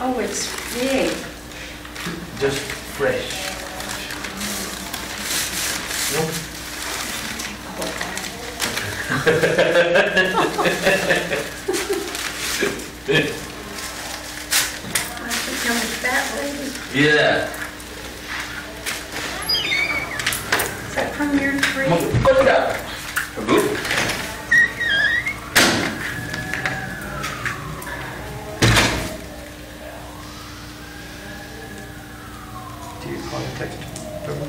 Oh, it's big. Just fresh. Nope. I think I'm a fat lady. Yeah. Is that from your tree? Prabhu. Do you contact Prabhu?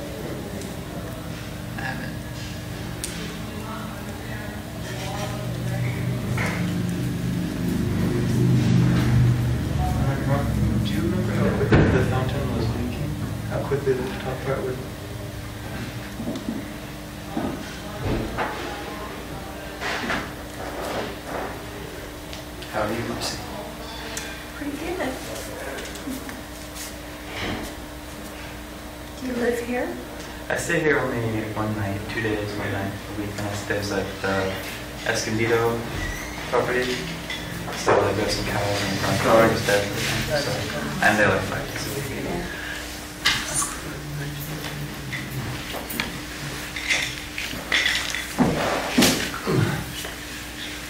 I haven't. Do you remember how quickly the fountain was leaking? How quickly the top part would... How are you, Marcy? Pretty good. Do you live here? I stay here only one night, 2 days, one night a week, and I stay at the SanDiego property. So like there's some cows and bronchos dead, so, and they like 5 days a week. Yeah.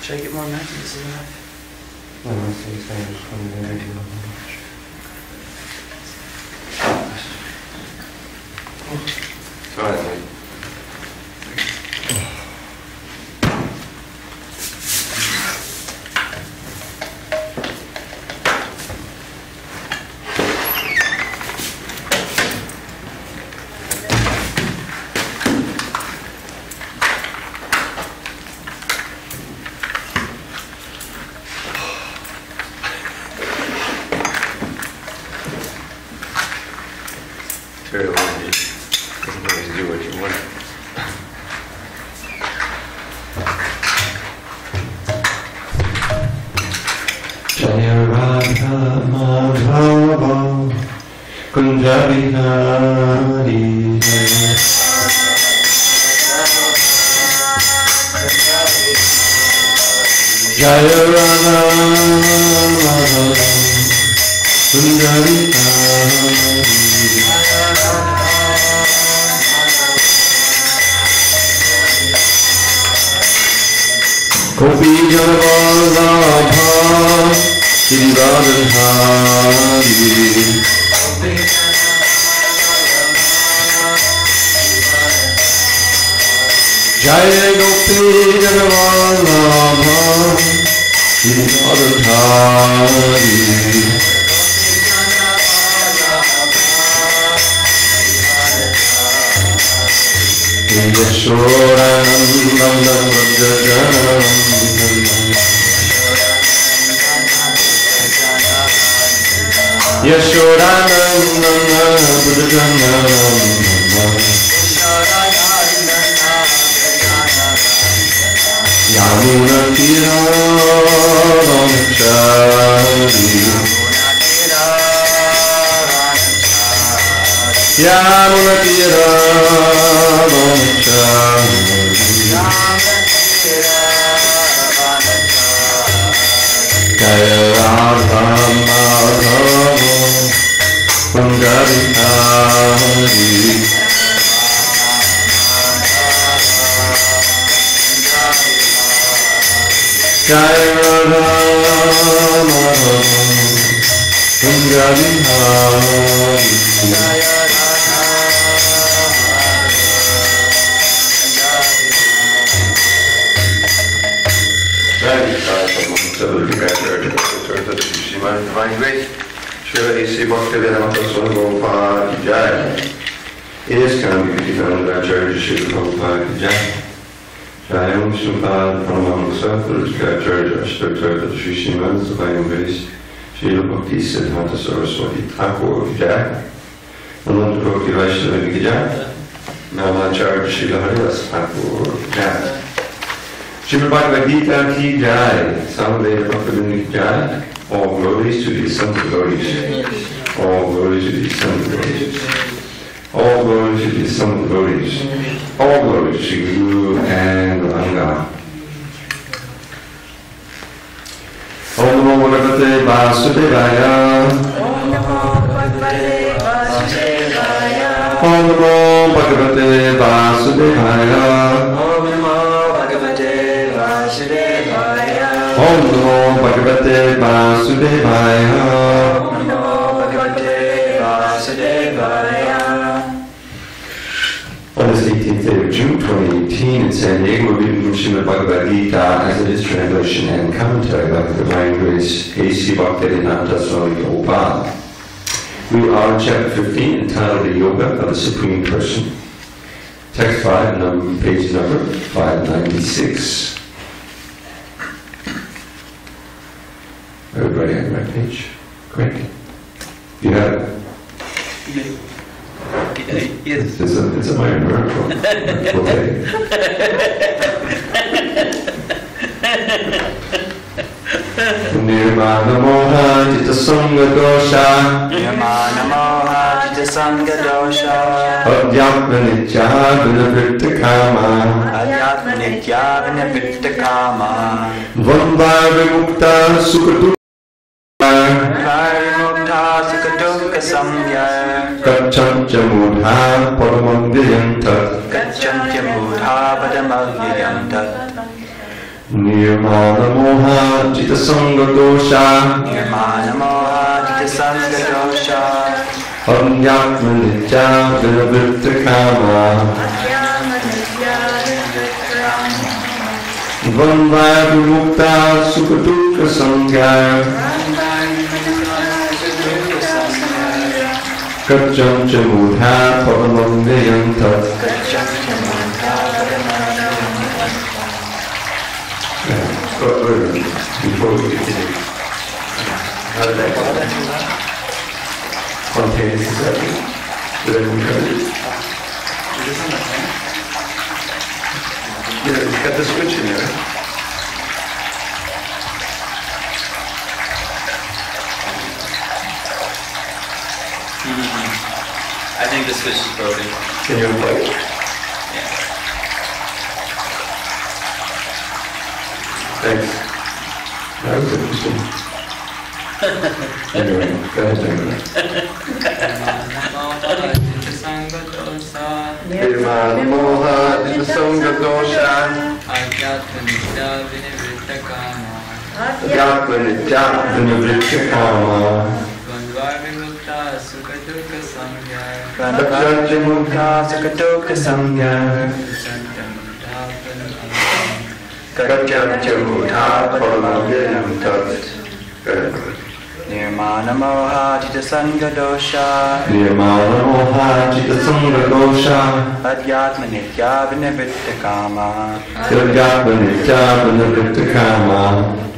Should I get more meds? This is enough. No, I think so. I'm just going to do it. All right, mate. Very well, you doesn't always do what you want. Jaya Radha Madhava Kunjabi Hari Jaya Radha Madhava Kunjabi Hari Gopi Janavallabha Giridharadhari Jaya Gopi Janavallabha Giridharadhari Yashodanandam Rajajanam Yashodanandam Rajajanam Yamuna Kiranamachari Yamuna Kiranamachari Jaya Radha Madhava Kunjabi Hari Jaya Radha Madhava Kunjabi Hari Shriman Divine Grace, Srila A.C. Bhaktivedanta Swami Prabhupada Ki Jai. ISKCON Beauty Founded Acharya Srila Prabhupada Ki Jai. Jai Om Srimad Paramahamsa Acharya Ashtaktarta Sri Shriman Divine Grace, Srila Bhakti Siddhanta Saraswati Thakur Ki Jai. Ananta Bhakti Vaishnava Ki Jai. Namacharya Srila Haridas Thakur Ki Jai. Srimad Bhagavad Gita Ki Jai, Samudaya Bhaktivinoda Ki Jai. All glories to the Son devotees. All glories to the Son devotees. All glories to the Son devotees. All glories to Guru and Ranga. Om Namo Bhagavate Vasudevaya. Om Namo Bhagavate Vasudevaya. Om Namo Bhagavate Vasudevaya. Om Namo Bhagavate Vasudevaya. Om Namo Bhagavate Vasudevaya. Om Namo Bhagavate Vasudevaya. On this 18th day of June 2018 in SanDiego, we're reading from Srimad Bhagavad Gita as it is translation and commentary by the Divine Grace A.C. Bhaktivedanta Swami Prabhupada. We are in chapter 15 entitled The Yoga of the Supreme Person. Text 5, page number 596. Everybody on the right page? Great. You have it? Yes. It's a minor miracle. We'll take it. Nirvana moha jita sangha dosha. Nirvana moha jita sangha dosha. Adhyatma nitya vinavritta kama. Adhyatma nitya vinavritta kama. Dvandva vimukta sukha Varimukta sukha samya. Gacchantya mudha paramamvyantat. Gacchantya mudha padamavyantat. Nirmana moha jita sangha dosha. Nirmana moha jita sangha dosha. Adhyatma nitya vinavritta kama. Dvandva vimukta sukha dukkha samya. Gacchantya mudha paramamvyantat. Before we continue, how did that go? Spontaneous, is that it? Did everyone cut it? Yeah, you got the switch in there. I think the switch is broken. Can you unplug it? Yeah. Thanks. That was interesting. Anyway, go ahead, Dravida. Nirvana moha jita sangha dosha. Adhyatma nitya vinavritta kama. Gacchantya mudha sukha dukkha samya. Gacchantya mudha paramamvyantat. Nirmana moha jita sangha dosha. Nirmana moha jita sangha dosha. Adhyatma nitya vinavritta kama. Adhyatma nitya vinavritta kama.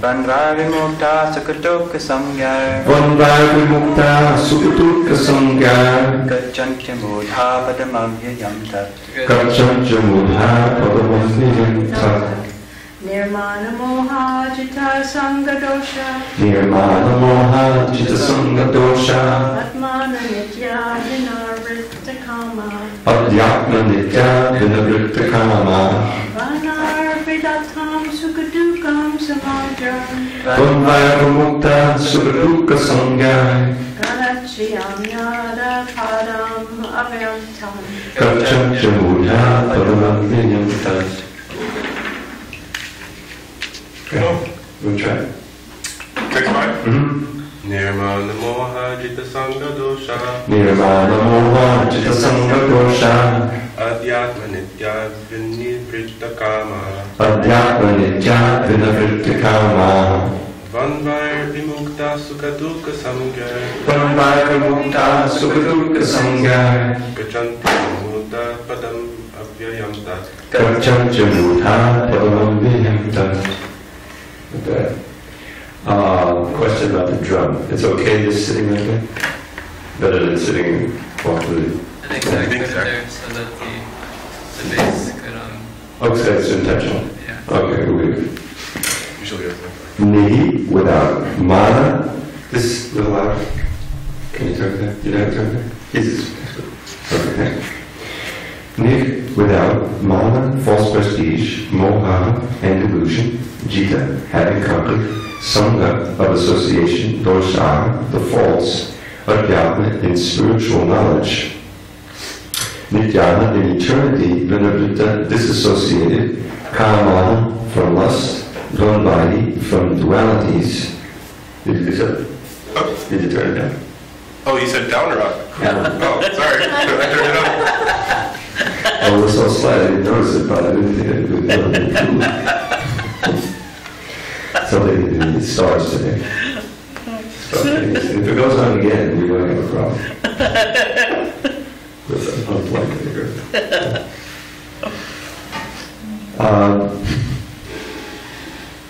Bandva vimukta sukha dukkha samya. Bandva vimukta sukha dukkha samya. Gacchantya mudha padamavyantat. Gacchantya mudha paramamvyantat. Nirmana moha jita sangha dosha. Nirmana moha jita sangha dosha. Atmana nitya vinavritta kama. Adhyatma nitya vinavritta kama. Vanarvidatam sukadukam samajam. Bandva vimukta sukha dukkha samya. Ganachiyam yada padam avyantam. Gacchantya mudha paramamvyantat. Okay, we'll try. Next part. Nirmana moha jita sangha dosha. Nirmana moha jita sangha dosha. Adhyatma nitya vinavritta kama. Adhyatma nitya vinavritta kama. Vanvair vimukta sukha dukkha samya. Vanvair vimukta sukha dukkha samya. Gacchantya mudha padam avyayamtat. Gacchantya mudha paramamvyantat. Okay. Question about the drum. It's okay just sitting like that? Better than sitting awkwardly. I think so. I put it there so that the bass could Okay, it's intentional. yeah. Okay, we'll leave it. Usually it's Nihi without mana. This little louder. Can you turn that? You know how to turn that? Jesus. Okay, thanks. Nihi without mana, false prestige, moha, and delusion. Gita, having conquered. Sangha of association, dosha, the false, adhyatma in spiritual knowledge, nityana in eternity, vinavritta, disassociated, kama from lust, dvandvadi from dualities. Did you do that? Did you turn it down? Oh, you said down or up? Yeah. Oh, sorry. I turned it up. Oh, it was so slight, I didn't notice it, but I didn't think it would be something in the stars today. If it goes on again, we're going to have a problem. With an unplugged figure.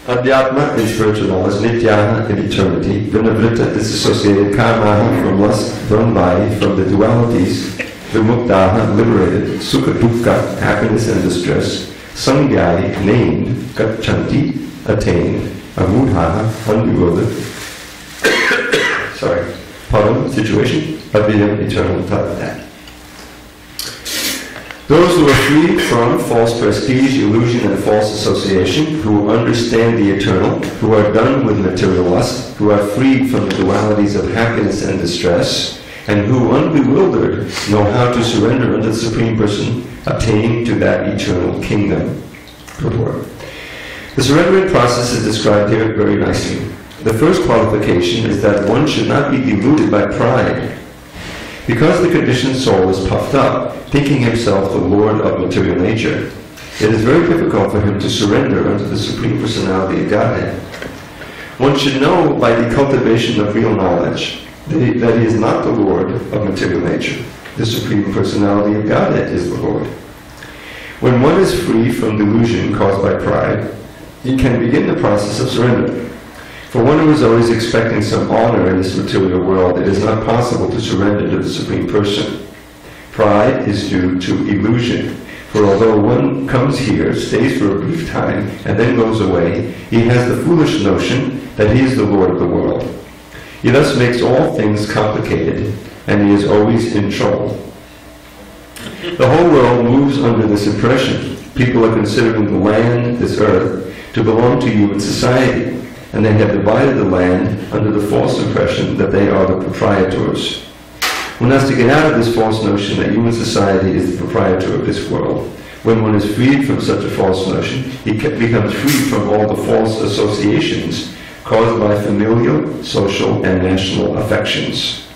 Adhyatma in spiritual knowledge, nityaha in eternity, vinavritta disassociated, karma from lust, dvandvadi from the dualities, vimuktaha liberated, sukha dukkha happiness and distress, sangyai named, gachanti attained, amudhaha unbewildered, sorry, padam situation, abhyam eternal tat. Those who are free from false prestige, illusion, and false association, who understand the eternal, who are done with material lust, who are freed from the dualities of happiness and distress, and who, unbewildered, know how to surrender unto the Supreme Person, attain to that eternal kingdom. Purport. The surrendering process is described here very nicely. The first qualification is that one should not be deluded by pride. Because the conditioned soul is puffed up, thinking himself the lord of material nature, it is very difficult for him to surrender unto the Supreme Personality of Godhead. One should know by the cultivation of real knowledge that he is not the lord of material nature. The Supreme Personality of Godhead is the Lord. When one is free from delusion caused by pride, he can begin the process of surrender. For one who is always expecting some honor in this material world, it is not possible to surrender to the Supreme Person. Pride is due to illusion, for although one comes here, stays for a brief time, and then goes away, he has the foolish notion that he is the Lord of the world. He thus makes all things complicated, and he is always in trouble. The whole world moves under this impression. People are considering the land, this earth, to belong to human society, and they have divided the land under the false impression that they are the proprietors. One has to get out of this false notion that human society is the proprietor of this world. When one is freed from such a false notion, he becomes free from all the false associations caused by familial, social, and national affections.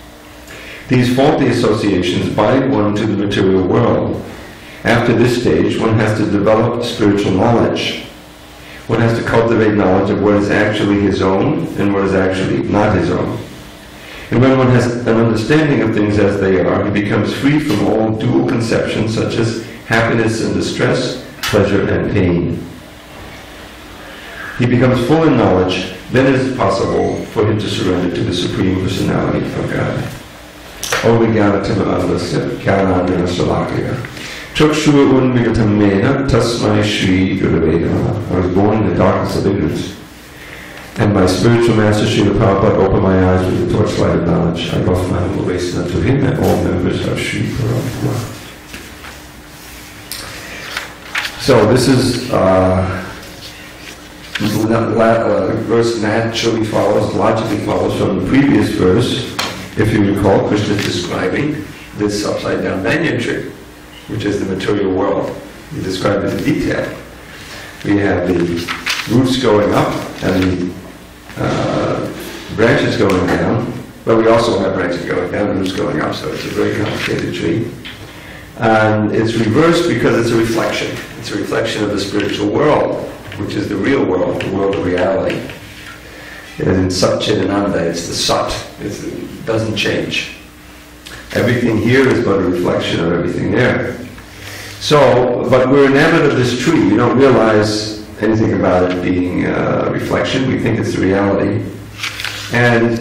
These faulty associations bind one to the material world. After this stage, one has to develop spiritual knowledge. One has to cultivate knowledge of what is actually his own and what is actually not his own. And when one has an understanding of things as they are, he becomes free from all dual conceptions such as happiness and distress, pleasure and pain. He becomes full in knowledge, then it is possible for him to surrender to the Supreme Personality of God. Om Vijnanatima Advasya Kyanandana Salakaya Chakshua Unvigatamena Tasmai Shri Gurave Namaha. I was born in the darkness of ignorance, and my spiritual master Srila Prabhupada opened my eyes with the torchlight of knowledge. I offer my humble obeisance unto him and all members of Sri Parampara. So this is verse naturally follows, logically follows from the previous verse. If you recall, Krishna is describing this upside down banyan tree, which is the material world. He described it in detail. We have the roots going up and the branches going down, but we also have branches going down and roots going up, so it's a very complicated tree. And it's reversed because it's a reflection. It's a reflection of the spiritual world, which is the real world, the world of reality. And in Satchidananda, it's the Sat. It doesn't change. Everything here is but a reflection of everything there. So, but we're enamored of this tree. We don't realize anything about it being a reflection. We think it's the reality. And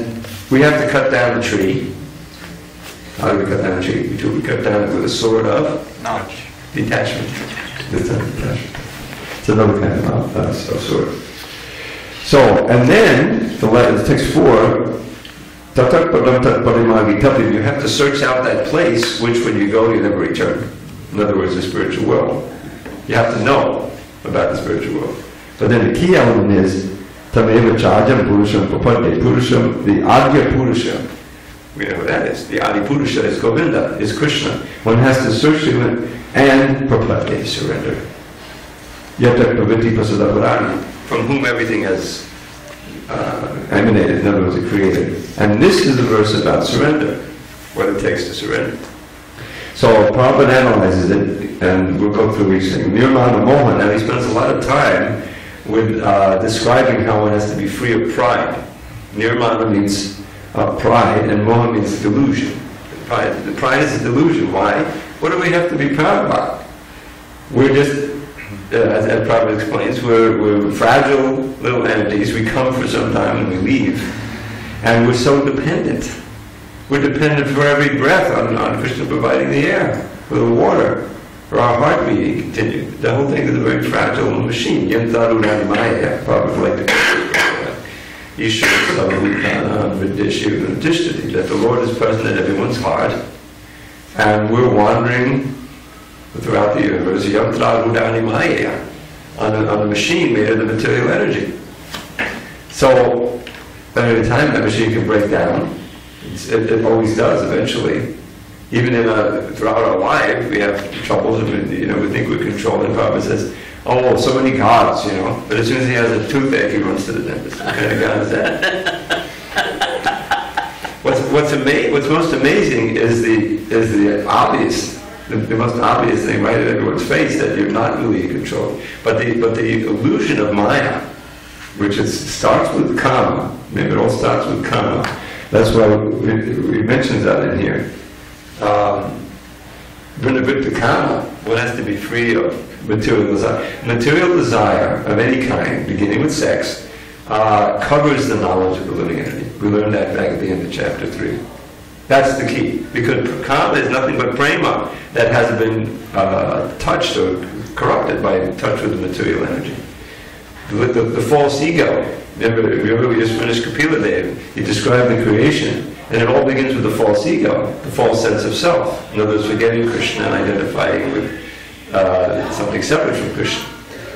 we have to cut down the tree. How do we cut down the tree? We cut down it with a sword of Knowledge. detachment. It's another kind of sword. So, and then, the text 4, you have to search out that place which when you go you never return. In other words, the spiritual world. You have to know about the spiritual world. But then the key element is Tameva Chajam Purusham Papade. Purusham, the Adya Purusha. We know what that is. The Adi Purusha is Govinda, is Krishna. One has to search to him and Papade, surrender. Yata Praviti Pasadavadani, from whom everything has emanated, in other words, created. And this is the verse about surrender, what it takes to surrender. So Prabhupada analyzes it, and we'll go through each thing. Nirmana Mohan, and he spends a lot of time with describing how one has to be free of pride. Nirmana means pride, and Mohan means delusion. The pride is a delusion. Why? What do we have to be proud about? We're just, as Prabhupada explains, we're fragile little entities. We come for some time and we leave. And we're so dependent. We're dependent for every breath on Krishna providing the air, for the water, for our heart beating continued. The whole thing is a very fragile machine. Yantarunadimaya, Prabhupada would like to that the Lord is present in everyone's heart, and we're wandering throughout the universe on a machine made of the material energy. So, at any time that machine can break down. It always does eventually. Even throughout our life, we have troubles, and we think we're controlling. Prabhupada says, "Oh, so many gods, But as soon as he has a toothache, he runs to the dentist. What kind of God is that? What's most amazing is the obvious, the most obvious thing right at everyone's face, that you're not really in control. But the illusion of Maya, which starts with karma. Maybe it all starts with karma. That's why he mentions that in here. Vrindavitta karma, one has to be free of material desire. Material desire of any kind, beginning with sex, covers the knowledge of the living entity. We learned that back at the end of chapter 3. That's the key. Because karma is nothing but prema that has been touched or corrupted by touch with the material energy. The false ego. Remember we just finished Kapila Dev. He described the creation, and it all begins with the false ego, the false sense of self. In other words, forgetting Krishna and identifying with something separate from Krishna.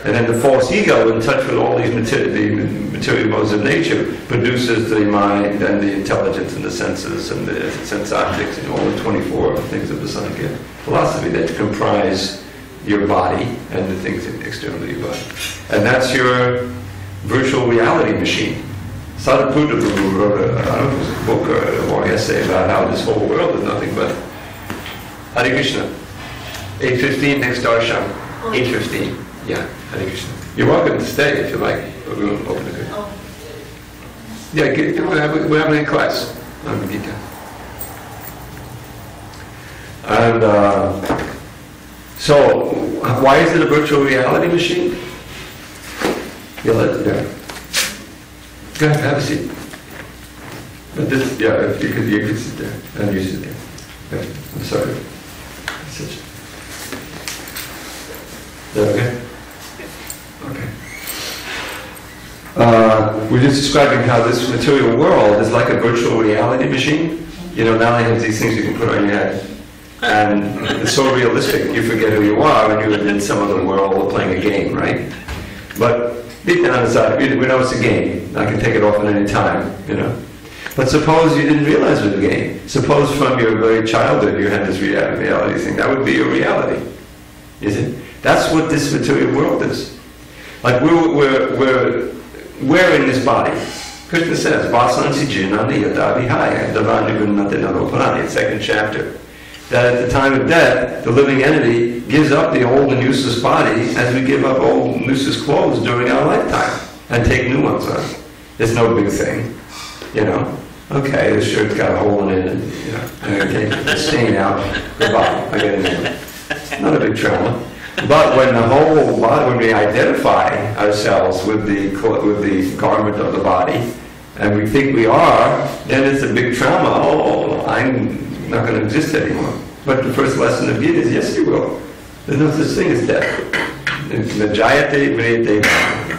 And then the false ego, in touch with all these material modes of nature, produces the mind and the intelligence and the senses and the sense objects and all the 24 things of the Sankhya philosophy that comprise your body and the things external to your body. And that's your virtual reality machine. Sadhguru Prabhu wrote a book or a long essay about how this whole world is nothing but Hare Krishna. 8:15 next darshan. 8:15. Yeah, Hare Krishna. You're welcome to stay if you like. We won't open it. Yeah, we're having a class on Gita. And so, why is it a virtual reality machine? Yeah, go ahead, have a seat. But this, yeah, if you could sit there, and you sit there. Okay. I'm sorry. Is that okay? Okay. We're just describing how this material world is like a virtual reality machine. Now they have these things you can put on your head. And it's so realistic, you forget who you are when you're in some other world or playing a game, right? But deep down inside, we know it's a game. I can take it off at any time, But suppose you didn't realize it was a game. Suppose from your very childhood you had this reality thing. That would be your reality. Is it? That's what this material world is. Like we're in this body. Krishna says, Vasansi jinani yata vihaya davani vinnate naroparani, 2nd chapter. That at the time of death, the living entity gives up the old and useless body as we give up old and useless clothes during our lifetime and take new ones on. It's no big thing, Okay, the shirt's got a hole in it, and, I'm going to take the stain out. Goodbye, I get a new one. Not a big trauma. But when the whole body, when we identify ourselves with the garment of the body, and we think we are, then it's a big trauma. Oh, I'm not going to exist anymore. But the first lesson of Gita is, yes, you will. There's no such thing as death. Najayate Vriyate,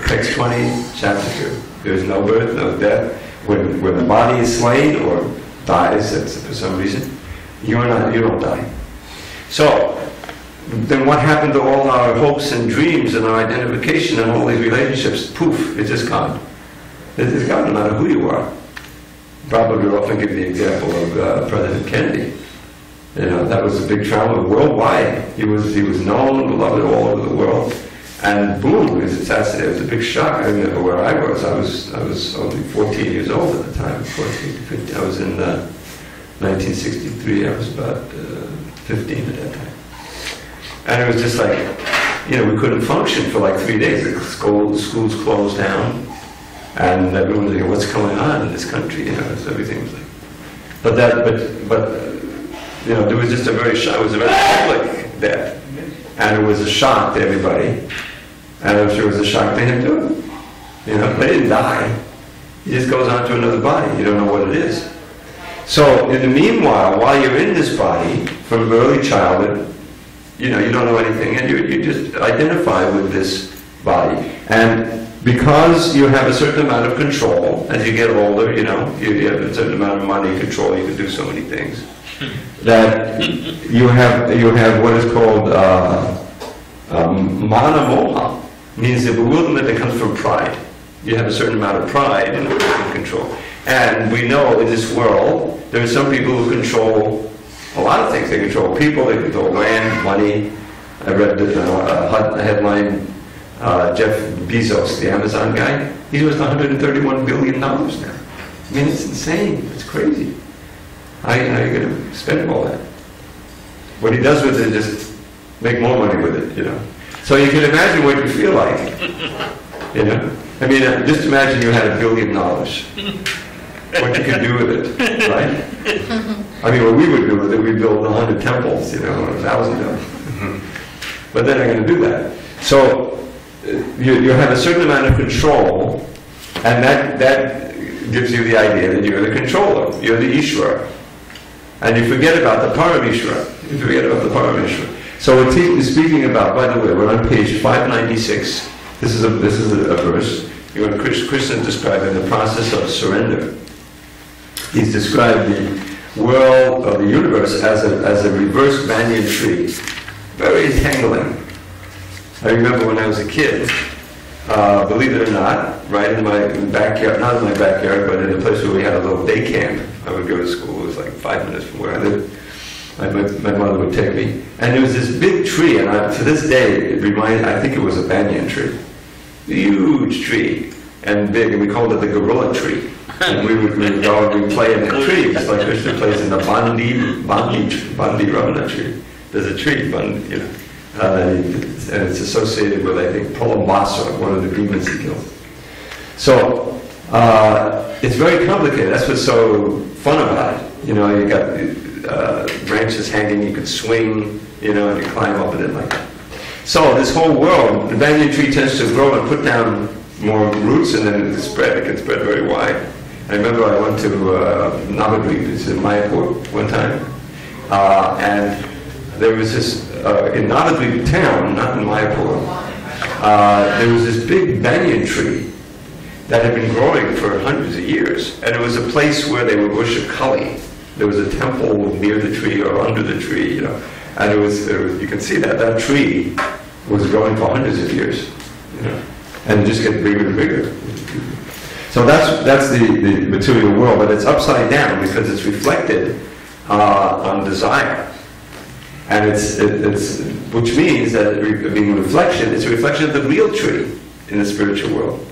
text 20, chapter 2. There's no birth, no death. When the body is slain or dies for some reason, you don't die. So, then what happened to all our hopes and dreams and our identification and all these relationships? Poof, it's just gone. It's God no matter who you are. Prabhupada would often give the example of President Kennedy. You know, that was a big trauma worldwide. He was known, beloved all over the world. And boom, he was assassinated. It was a big shock. I remember where I was. I was only 14 years old at the time, 14 to 15. I was in 1963. I was about 15 at that time. And it was just like, you know, we couldn't function for like 3 days. The schools closed down. And everyone was like, what's going on in this country? You know, so everything was like... But you know, there was just a very shock. It was a very public death. And it was a shock to everybody. And I'm sure it was a shock to him too. You know, they didn't die. He just goes on to another body. You don't know what it is. So, in the meanwhile, while you're in this body, from early childhood, you know, you don't know anything, and you just identify with this body. And because you have a certain amount of control, as you get older, you know, you have a certain amount of money control, you can do so many things, that you have what is called mana moha, means the bewilderment that comes from pride. You have a certain amount of pride in which you can control. And we know in this world, there are some people who control a lot of things. They control people, they control land, money. I read a headline, Jeff Bezos, the Amazon guy, he's worth $131 billion now. I mean, it's insane. It's crazy. How are you going to spend all that? What he does with it is just make more money with it, you know. So you can imagine what you feel like, you know. I mean, just imagine you had $1 billion. What you could do with it, right? I mean, what we would do with it, we'd build 100 temples, you know, or 1,000 temples. But they're not going to do that. So you have a certain amount of control, and that gives you the idea that you're the controller, you're the Ishvara. And you forget about the Parameshvara. You forget about the Parameshvara. So we're speaking about, by the way, we're on page 596. This is a verse. When Krishna describing the process of surrender. He's described the world of the universe as a reverse banyan tree. Very entangling. I remember when I was a kid, believe it or not, right in my backyard, not in my backyard, but in a place where we had a little day camp. I would go to school, it was like 5 minutes from where I lived. My mother would take me. And there was this big tree, and to this day, I think it was a banyan tree. Huge tree, and big, and we called it the gorilla tree. And we would go and we'd play in that tree, just like Krishna plays in the Bandi Ramana tree. There's a tree, you know. And it's associated with, I think, Pulambasara, one of the demons he killed. So, it's very complicated. That's what's so fun about it. You know, you got branches hanging, you can swing, you know, and you climb up it like that. So, this whole world, the banyan tree tends to grow and put down more roots, and then it can spread very wide. I remember I went to Navadvip, it's in Mayapur, one time, and there was this, in Navadvip town, not in Mayapur, there was this big banyan tree that had been growing for hundreds of years, and it was a place where they would worship Kali. There was a temple near the tree or under the tree, you know, and it was you can see that tree was growing for hundreds of years, you know, and it just gets bigger and bigger. So that's the material world, but it's upside down because it's reflected on desire. And it's which means that being a reflection, it's a reflection of the real tree in the spiritual world.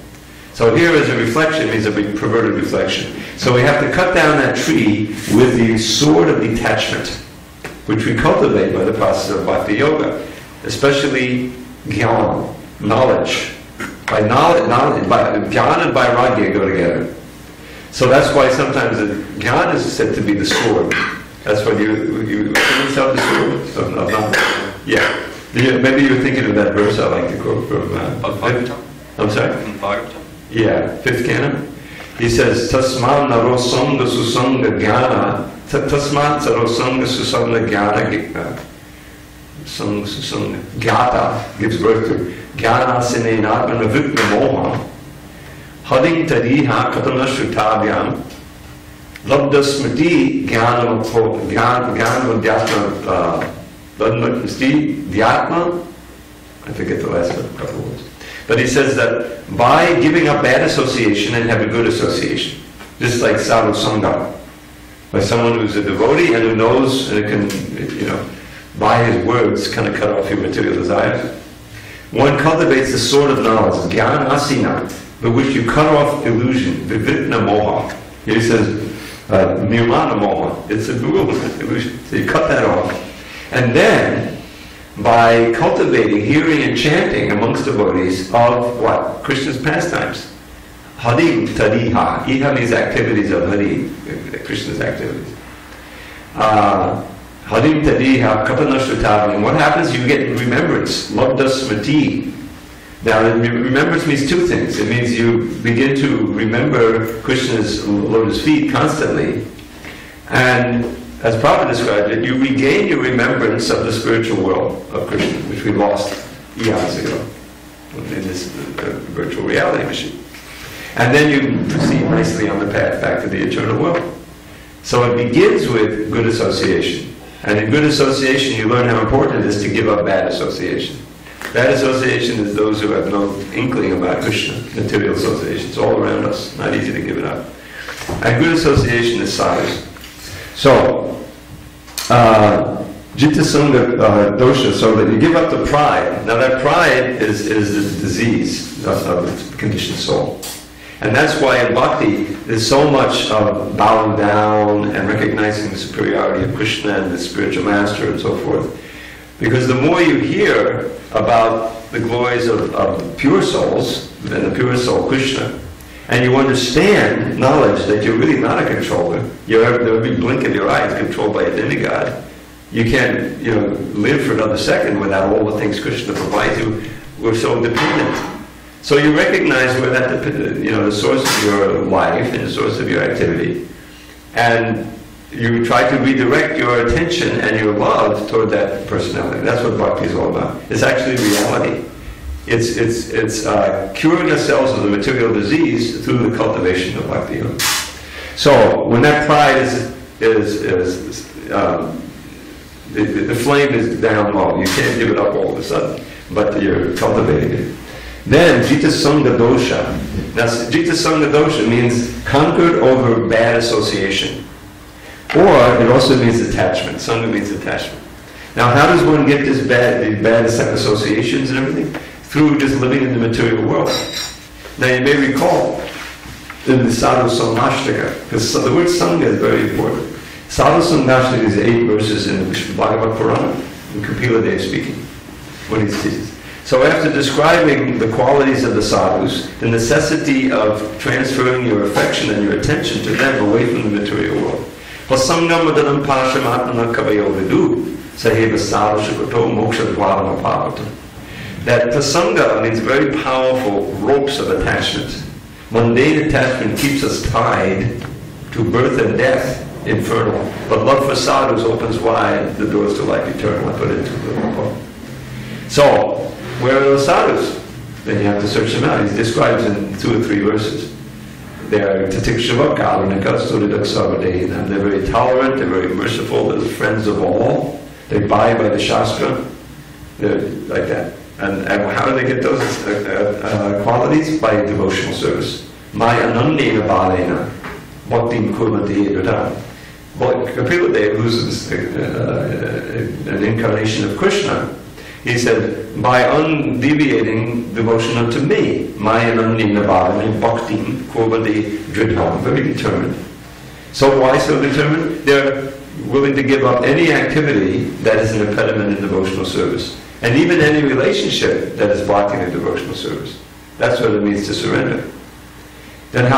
So here is a reflection, means a perverted reflection. So we have to cut down that tree with the sword of detachment, which we cultivate by the process of bhakti yoga, especially jnana, knowledge. By knowledge, by jnana and vairagya go together. So that's why sometimes jnana is said to be the sword. That's when you sell the sword. Yeah. Maybe you're thinking of that verse I like to quote from Bhagavad. I'm sorry? Bhagavad. Yeah, 5th canon. He says, Tasman naro sangha susanga jnana, Tasman naro sangha susanga jnana, susanga jnata gives birth to jnana sinena anavipna moha, hading tariha katana shritavyam, labda smriti jnana dhyatma, I forget the last couple of words. But he says that by giving up bad association and having good association, just like sadhu sangha, by someone who's a devotee and who knows and can, by his words, kind of cut off your material desires. One cultivates the sword of knowledge, jnana asina, by which you cut off illusion, vivitna moha. He says, nirmana moha, it's a bewilderment, illusion. So you cut that off. And then, by cultivating hearing and chanting amongst devotees of what? Krishna's pastimes. Harim tadiha. Iha means activities of Hari, Krishna's activities. Harim tadiha kapanashrutavi. And what happens? You get remembrance. Labda smriti. Now, remembrance means two things. It means you begin to remember Krishna's lotus feet constantly. And as Prabhupada described it, you regain your remembrance of the spiritual world of Krishna, which we lost eons ago in this virtual reality machine. And then you proceed nicely on the path back to the eternal world. So it begins with good association. And in good association, you learn how important it is to give up bad association. Bad association is those who have no inkling about Krishna, material association. It's all around us, not easy to give it up. And good association is sadhus. So, Jita Sangha dosha, so that you give up the pride. Now that pride is the disease of the conditioned soul. And that's why in bhakti there's so much of bowing down and recognizing the superiority of Krishna and the spiritual master and so forth. Because the more you hear about the glories of pure souls, and the pure soul Krishna, and you understand knowledge that you're really not a controller, every blink of your eye is controlled by a demigod. You can't, live for another second without all the things Krishna provides you. We're so dependent. So you recognize where the source of your life and the source of your activity, and you try to redirect your attention and your love toward that personality. That's what bhakti is all about. It's actually reality. It's curing ourselves of the material disease through the cultivation of bhakti. So when that pride the flame is down low, you can't give it up all of a sudden, but you're cultivating it. Then Jita Sangha dosha. Now Jita Sangha dosha means conquered over bad association. Or it also means attachment. Sangha means attachment. Now how does one get these bad associations and everything? Through just living in the material world. Now you may recall in the Sadhu Sangashtaka, because the word Sangha is very important. Sadhu Sangashtaka is 8 verses in the Bhagavad Purana, in Kapila Dev speaking, when he teaches. So after describing the qualities of the sadhus, the necessity of transferring your affection and your attention to them away from the material world. That prasanga means very powerful ropes of attachment. Mundane attachment keeps us tied to birth and death, infernal. But love for sadhus opens wide the doors to life eternal. I put it into the book. So, where are those sadhus? Then you have to search them out. He describes in 2 or 3 verses. They are tatikshava karunika suridaksavadehina. They're very tolerant, they're very merciful, they're the friends of all. They abide by the Shastra. They're like that. And how do they get those qualities? By devotional service. Maya nandina balena bhaktim kurmati edada. But Kapila Dev, who's an incarnation of Krishna, he said, by undeviating devotion unto me, Maya nandina balena bhaktim kurmati edada. Very determined. So why so determined? They're willing to give up any activity that is an impediment in devotional service. And even any relationship that is blocking a devotional service. That's what it means to surrender. Then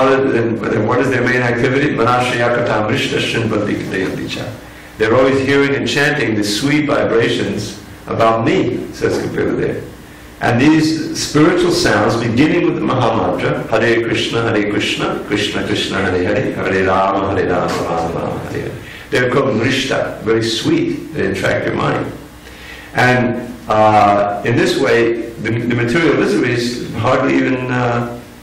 what is their main activity? They're always hearing and chanting the sweet vibrations about me, says Kapila Dev. And these spiritual sounds, beginning with the Mahamantra, Hare Krishna, Krishna Krishna, Hare Hare, Hare Rama, Rama Rama, Hare Hare. They're called Mrishta, very sweet. They attract your mind. And in this way, the material miseries hardly even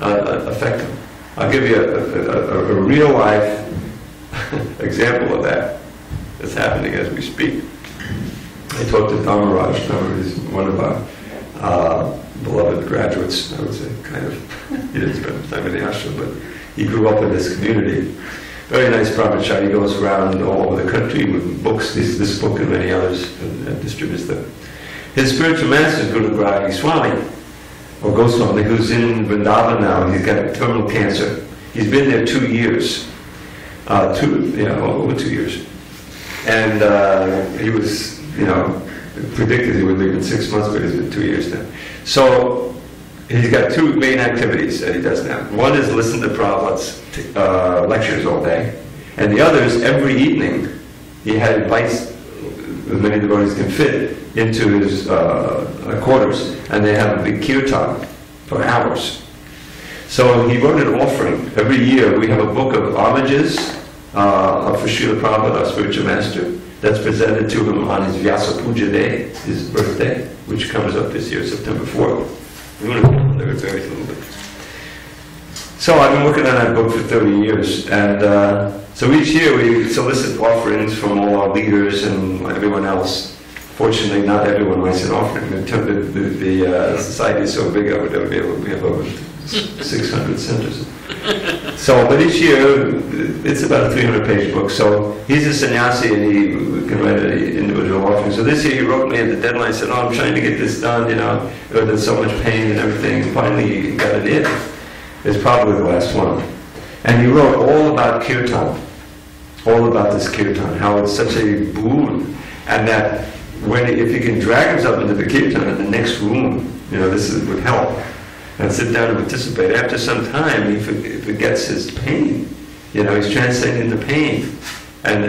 affect them. I'll give you a real life example of that that's happening as we speak. I talked to Dhammaraj. Dhammaraj is one of our beloved graduates, I would say, kind of. He didn't spend time in the ashram, but he grew up in this community. Very nice brahmachari. He goes around all over the country with books, this book and many others, and distributes them. His spiritual master is Guru Gradi Swami, or Goswami, who's in Vrindavan now. He's got terminal cancer. He's been there 2 years, over 2 years. And he was, predicted he would leave in 6 months, but it's been 2 years now. So he's got two main activities that he does now. One is listen to Prabhupada's lectures all day, and the other is every evening he invites as many devotees can fit into his quarters, and they have a big kirtan for hours. So he wrote an offering. Every year we have a book of homages for Srila Prabhupada, our spiritual master, that's presented to him on his Vyasa Puja Day, his birthday, which comes up this year, September 4th. We're going to live very little bit. So I've been working on that book for 30 years, and so each year we solicit offerings from all our leaders and everyone else. Fortunately, not everyone writes an offering. The society is so big, I would never be able to. We have over 600 centers. So, but each year, it's about a 300-page book. So he's a sannyasi and he can write an individual offering. So this year he wrote me at the deadline, said, "Oh, I'm trying to get this done, there's so much pain and everything." And finally he got it in. It's probably the last one. And he wrote all about kirtan, all about this kirtan, how it's such a boon, and that if he can drag himself into the kirtan in the next room, this would help, and sit down and participate. After some time, he forgets his pain. He's transcending the pain. And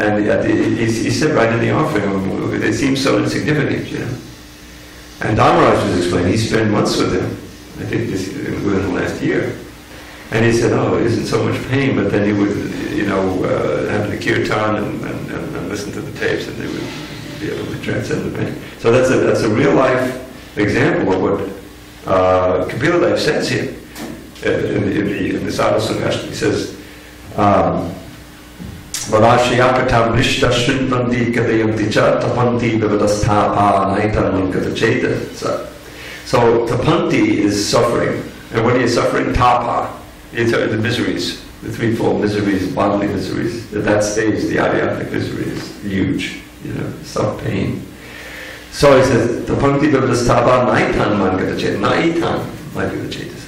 he said right in the offering, it seems so insignificant, And Dharmaraj was explaining, he spent months with him, I think within the last year. And he said, "Oh, it isn't so much pain," but then he would, have the kirtan and listen to the tapes, and they would be able to transcend the pain. So that's a real life example of what Kapila Dev says here in the Sadhu Sangashta. He says, "Varashiyakatam nishtashrin prandi kadayamti cha tapanti bivadasthapa naitan mankata cheta." So tapanti is suffering. And what are you suffering? Tapa. The miseries, the threefold miseries, bodily miseries. At that stage, the adhyatmic misery is huge, some pain. So he says, "Tapanti bhavadastapa naitan mankata cheta." Naitan mankata chetasa.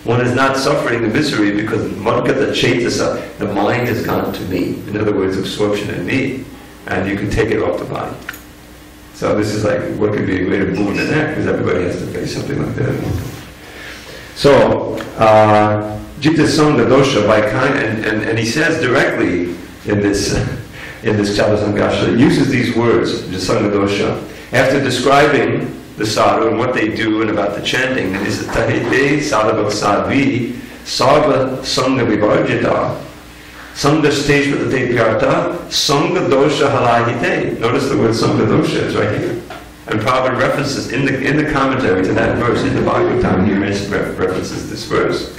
One is not suffering the misery because mankata chetasa, the mind has gone to me. In other words, absorption in me, and you can take it off the body. So this is like, what could be a greater boon than that? Because everybody has to face something like that. So, Jita Sangha Dosha by kind, and he says directly in this Chava Sangasha, he uses these words, Sangha Dosha, after describing the sadhu and what they do and about the chanting. And he says, "Tahite sadhava sadvi sarva sangha vivarjita sangha steshvatate pyarta sangha dosha halahite." Notice the word sangha dosha is right here. And Prabhupada references in the commentary to that verse in the Bhagavad, he references this verse.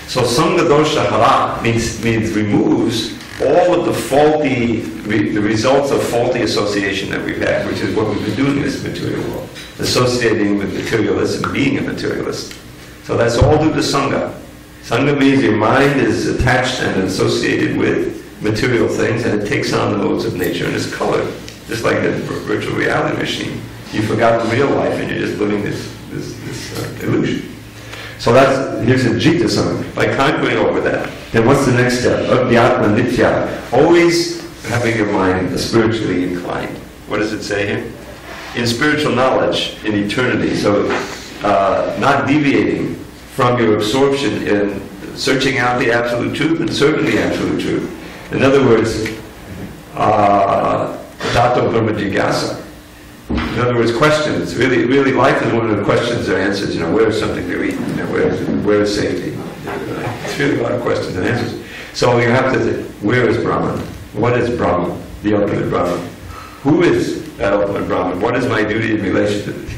So Sangha Dosha Hara means removes all of the results of faulty association that we've had, which is what we've been doing in this material world, associating with materialists and being a materialist. So that's all due to Sangha. Sangha means your mind is attached and associated with material things, and it takes on the modes of nature and is colored. Just like the virtual reality machine. You forgot the real life and you're just living this illusion. So here's a Jita Sangha. By conquering over that, then what's the next step? Adhyatma Nitya. Always having your mind spiritually inclined. What does it say here? In spiritual knowledge, in eternity. So not deviating from your absorption in searching out the absolute truth and serving the absolute truth. In other words, Tato Brahma Jigasa. In other words, questions. Really, life is one of the questions or answers. Where is something to eat? Where is safety? It's really a lot of questions and answers. So you have to think, where is Brahman? What is Brahman? The ultimate Brahman. Who is that ultimate Brahman? What is my duty in relation to it?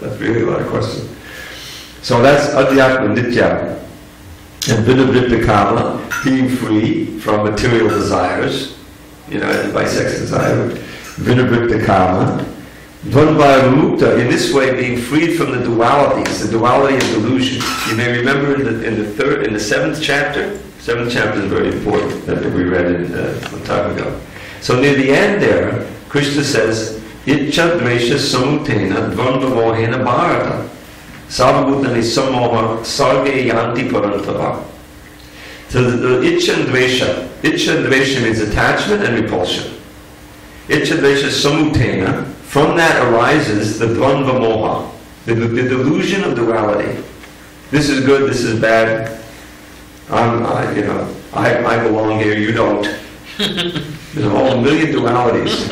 That's really a lot of questions. So that's Adhyatma Nitya. And Vinavritta Kama, being free from material desires, by sex desire. Vinavritta Kama, Dvandva Mukta, in this way being freed from the dualities, the duality of delusion. You may remember in the seventh chapter. Seventh chapter is very important, that we read some time ago. So near the end there, Krishna says, Itcha dvesha samutena dvandva mohena bharata sarvabhutani sammoha sarge yanti parantava. So the itcha and dvesha means attachment and repulsion. Itcha dvesha samutena, from that arises the dvandva moha, the delusion of duality. This is good, this is bad. I belong here, you don't. There's all a million dualities.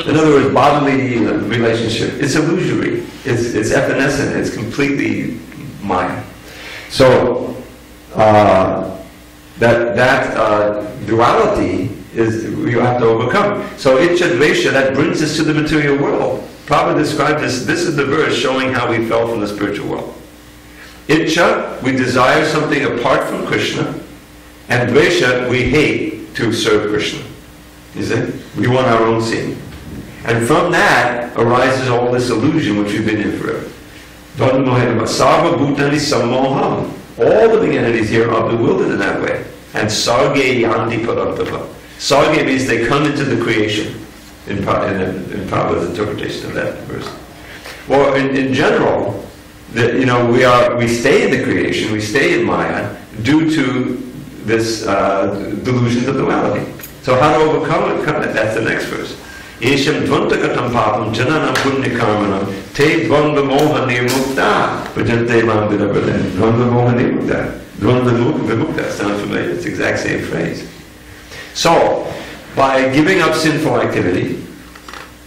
In other words, bodily relationship. It's illusory. It's evanescent. It's completely Maya. So that duality is you have to overcome. So Itcha Dvesha, that brings us to the material world. Prabhupada described this. This is the verse showing how we fell from the spiritual world. Itcha, we desire something apart from Krishna, and Dvesha, we hate to serve Krishna. You see? We want our own scene. And from that arises all this illusion which we've been in forever. Sarva Bhutani Sammoham. All living entities here are bewildered in that way. And Sarge Yanti Parantava. Sarge means they come into the creation, in Prabhupada's interpretation of that verse. Well, in general, we stay in the creation, we stay in Maya, due to this delusion of duality. So how to overcome it? That's the next verse. Esham dvantakatam papam jananam punyakarmanam te dvandva moha nirmukta bhajante mam vidabhadan. Dvandva moha nirmukta. Dvandva vimukta. Sound familiar? It's the exact same phrase. So, by giving up sinful activity,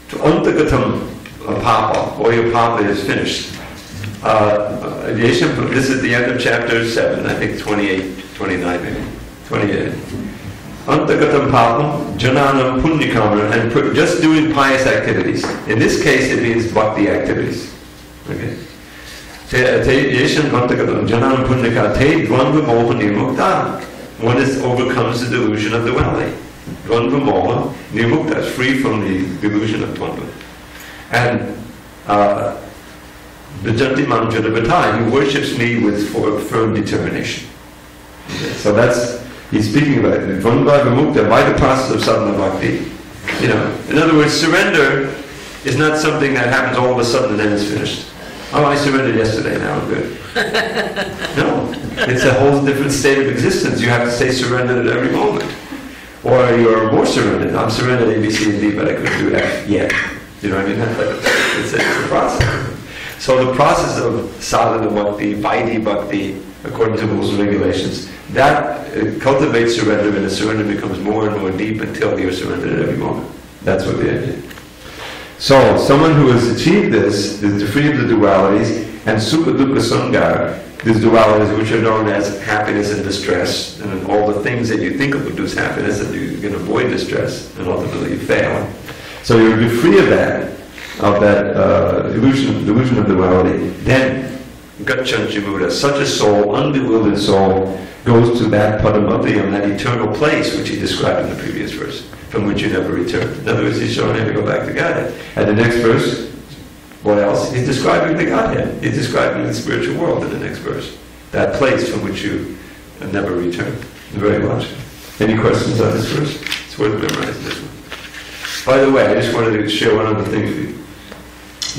to antakatam papa, or your papa is finished. This is the end of chapter 7, I think 28, 29 maybe. 28. Antagatam papam, jananam punyakamana, and just doing pious activities. In this case, it means bhakti activities. Okay. One overcomes the delusion of duality. Dvandva moha nirmukta, is free from the delusion of dvandva. And Bhajanti mam janavatā, he worships me with firm determination. Okay. So that's, he's speaking about it. Dvandva vimukta, by the process of sadhana bhakti. In other words, surrender is not something that happens all of a sudden and then it's finished. Oh, I surrendered yesterday, now I'm good. No, it's a whole different state of existence. You have to stay surrendered at every moment. Or you're more surrendered. I'm surrendered A, B, C, and D, but I couldn't do F yet. You know what I mean? It's a process. So the process of sadhana bhakti, vaidhi bhakti, according to rules and regulations, that cultivates surrender, and the surrender becomes more and more deep until you're surrendered at every moment. That's what the idea is. So, someone who has achieved this is free of the dualities, and sukha dukkha sangara, these dualities which are known as happiness and distress, and all the things that you think of produce happiness, and you can avoid distress, and ultimately you fail. So you'll be free of that illusion of duality. Then, gachanti Buddha, such a soul, unbewildered soul, goes to that Padamaviyam, that eternal place which he described in the previous verse, from which you never return. In other words, he's showing him to go back to Godhead. And the next verse, what else? He's describing the Godhead. He's describing the spiritual world in the next verse. That place from which you never return. Very logical. Any questions on this verse? It's worth memorizing this one. By the way, I just wanted to share one other thing with you.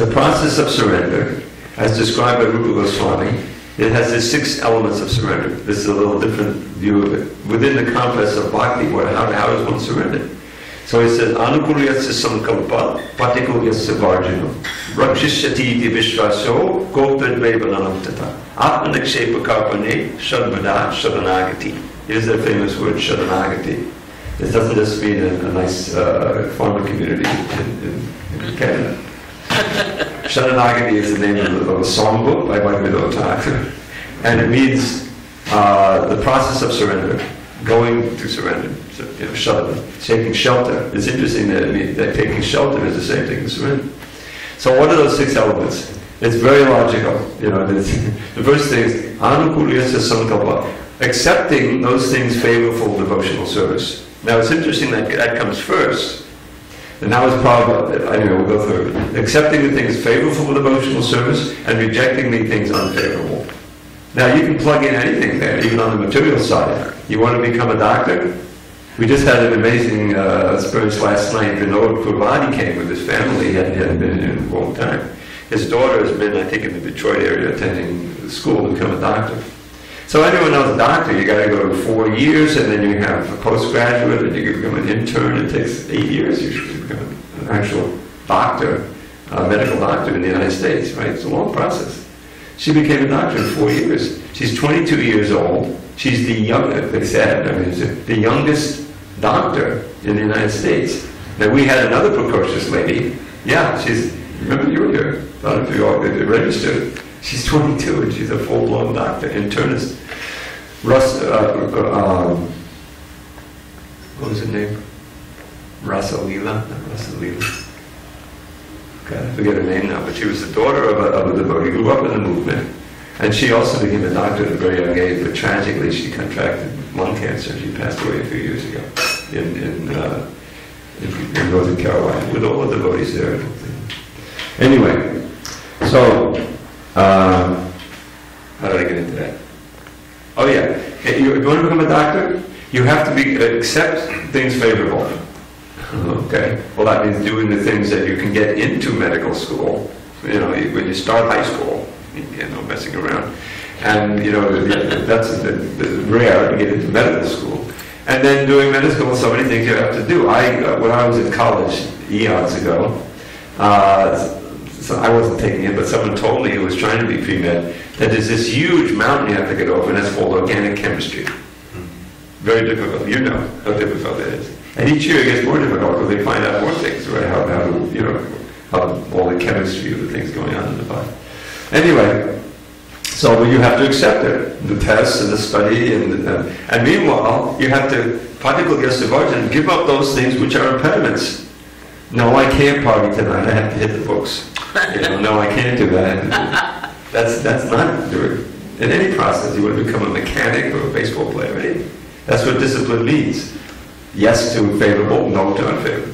The process of surrender, as described by Rupa Goswami, it has the 6 elements of surrender. This is a little different view of it. Within the compass of bhakti, how does one surrender? So he says, Anukulyasya sankalpa, patikulyasya varjana, rakshishyati iti vishvaso, goptadvevananamtata, atmanakshepa karpane, shadvada shadanagati. Here's the famous word, shadanagati. This doesn't just mean a nice farmer community in Canada. Sharanagati is the name of a songbook by Bhagavad, and it means the process of surrender, going to surrender. So, taking shelter. It's interesting that taking shelter is the same thing as surrender. So what are those 6 elements? It's very logical. The first thing is anukulyasya sankalpa, accepting those things favorable for devotional service. Now it's interesting that comes first. And that was part of, anyway, we'll go through it. Accepting the things favorable for devotional service and rejecting the things unfavorable. Now you can plug in anything there, even on the material side. You want to become a doctor? We just had an amazing experience last night. Vinod Kurvadi came with his family. He hadn't been in a long time. His daughter has been, I think, in the Detroit area attending school to become a doctor. So anyone knows a doctor, you got to go to 4 years, and then you have a postgraduate, and you become an intern. It takes 8 years usually to become an actual doctor, a medical doctor in the United States, right? It's a long process. She became a doctor in 4 years. She's 22 years old. She's the youngest, they said, I mean, the youngest doctor in the United States. Now we had another precocious lady. Yeah, remember you were here, thought if you all registered. She's 22 and she's a full-blown doctor, internist. What was her name? Rasalila? Not Rasalila. God, I forget her name now, but she was the daughter of a devotee, grew up in the movement. And she also became a doctor at a very young age, but tragically she contracted lung cancer. She passed away a few years ago in Northern Carolina, with all the devotees there. Anyway, so, how did I get into that? Oh yeah, if you want to become a doctor, you have to accept things favorable. Okay, well that means doing the things that you can get into medical school. You know, when you start high school, you know, messing around. And, you know, that's rare to get into medical school. And then doing medical school, so many things you have to do. When I was in college eons ago, so I wasn't taking it, but someone told me who was trying to be pre-med that there's this huge mountain you have to get over, and that's called organic chemistry. Very difficult. You know how difficult it is. And each year it gets more difficult because they find out more things, right? How you know, how all the chemistry of the things going on in the body. Anyway, so you have to accept it, the tests and the study, and meanwhile you have to, particularly as devotees, give up those things which are impediments. No, I can't party tonight. I have to hit the books. You know, no, I can't do that. That's not doing. In any process, you want to become a mechanic or a baseball player, right? That's what discipline means. Yes to favorable, no to unfavorable.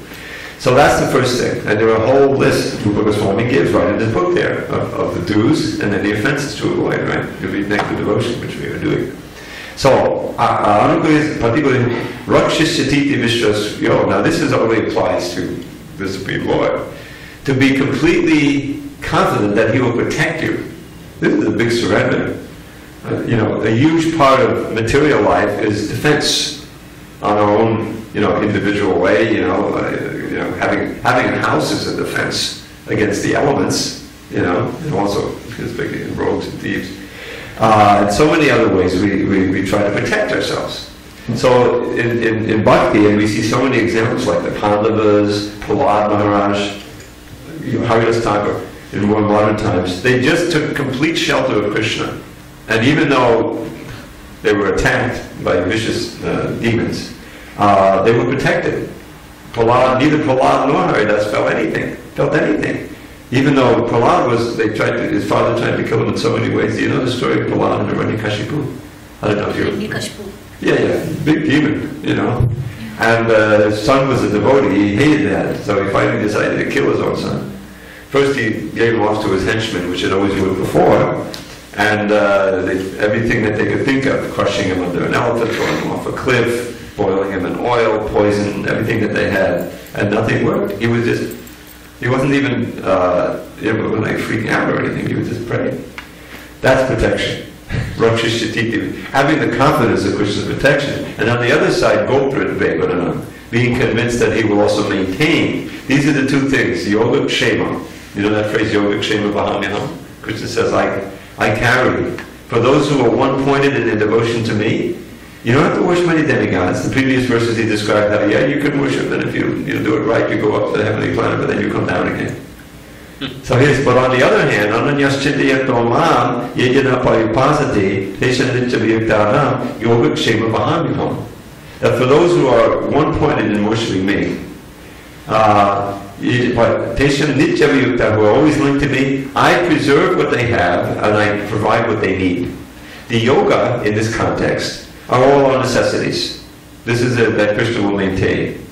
So that's the first thing. And there are a whole list Rupa Goswami gives right in this book there of the do's and then the offenses to avoid, right? If we make the devotion, which we are doing. So, particularly, Rakshishyatiti Vishwas, now this only applies to the Supreme Lord. To be completely confident that He will protect you. This is a big surrender. You know, a huge part of material life is defense on our own, you know, individual way. You know, having a house is a defense against the elements. You know, and also in rogues and thieves. And so many other ways we try to protect ourselves. So in Bhakti, and we see so many examples like the Pandavas, Prahlad Maharaj, Haridas Thakur, in more modern times, they just took complete shelter of Krishna. And even though they were attacked by vicious demons, they were protected. Neither Prahlad nor Haridas felt anything. Even though his father tried to kill him in so many ways. Do you know the story of Prahlad and Hiranyakashipu? I don't know if you... Yeah, big demon, you know. And his son was a devotee, he hated that, so he finally decided to kill his own son. First he gave him off to his henchmen, which had always worked before, and everything that they could think of, crushing him under an elephant, throwing him off a cliff, boiling him in oil, poison, everything that they had, and nothing worked. He wasn't even like freaking out or anything, he was just praying. That's protection. Having the confidence of Krishna's protection, and on the other side, being convinced that He will also maintain. These are the two things, Yoga Kshema. You know that phrase, Yoga Kshema Vahamyaham? Krishna says, I carry. For those who are one-pointed in their devotion to me, you don't have to worship any demigods. The previous verses he described how, you can worship, and if you do it right, you go up to the heavenly planet, but then you come down again. So but on the other hand, that for those who are one-pointed in worshiping me, who are always linked to me, I preserve what they have and I provide what they need. The yoga, in this context, are all our necessities. This is that Krishna will maintain.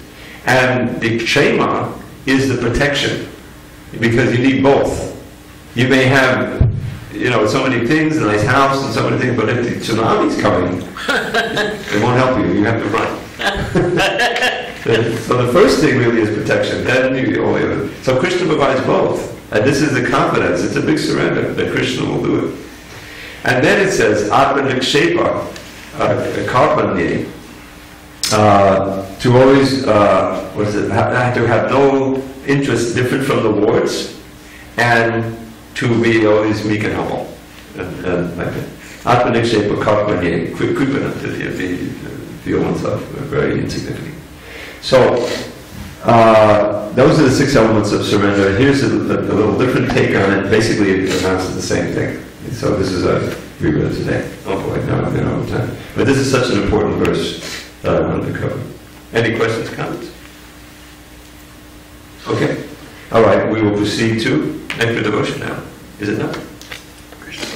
And the kshema is the protection, because you need both. You may have, so many things, a nice house and so many things, but if the tsunami's coming, it won't help you. You have to run. So the first thing really is protection. Then so Krishna provides both. And this is the confidence. It's a big surrender that Krishna will do it. And then it says, Atma Nikshepa, Karpanye, to always, to have no interest different from the Lord's, and to be always meek and humble. Atma Nikshepa, Karpanye, Kripana, to feel oneself very insignificant. So, those are the 6 elements of surrender. Here's a little different take on it. Basically, it amounts to the same thing. So this is a reread today. Oh boy, no time. But this is such an important verse that I wanted to cover. Any questions, comments? Okay. All right, we will proceed to Nectar Devotion now. Is it not? I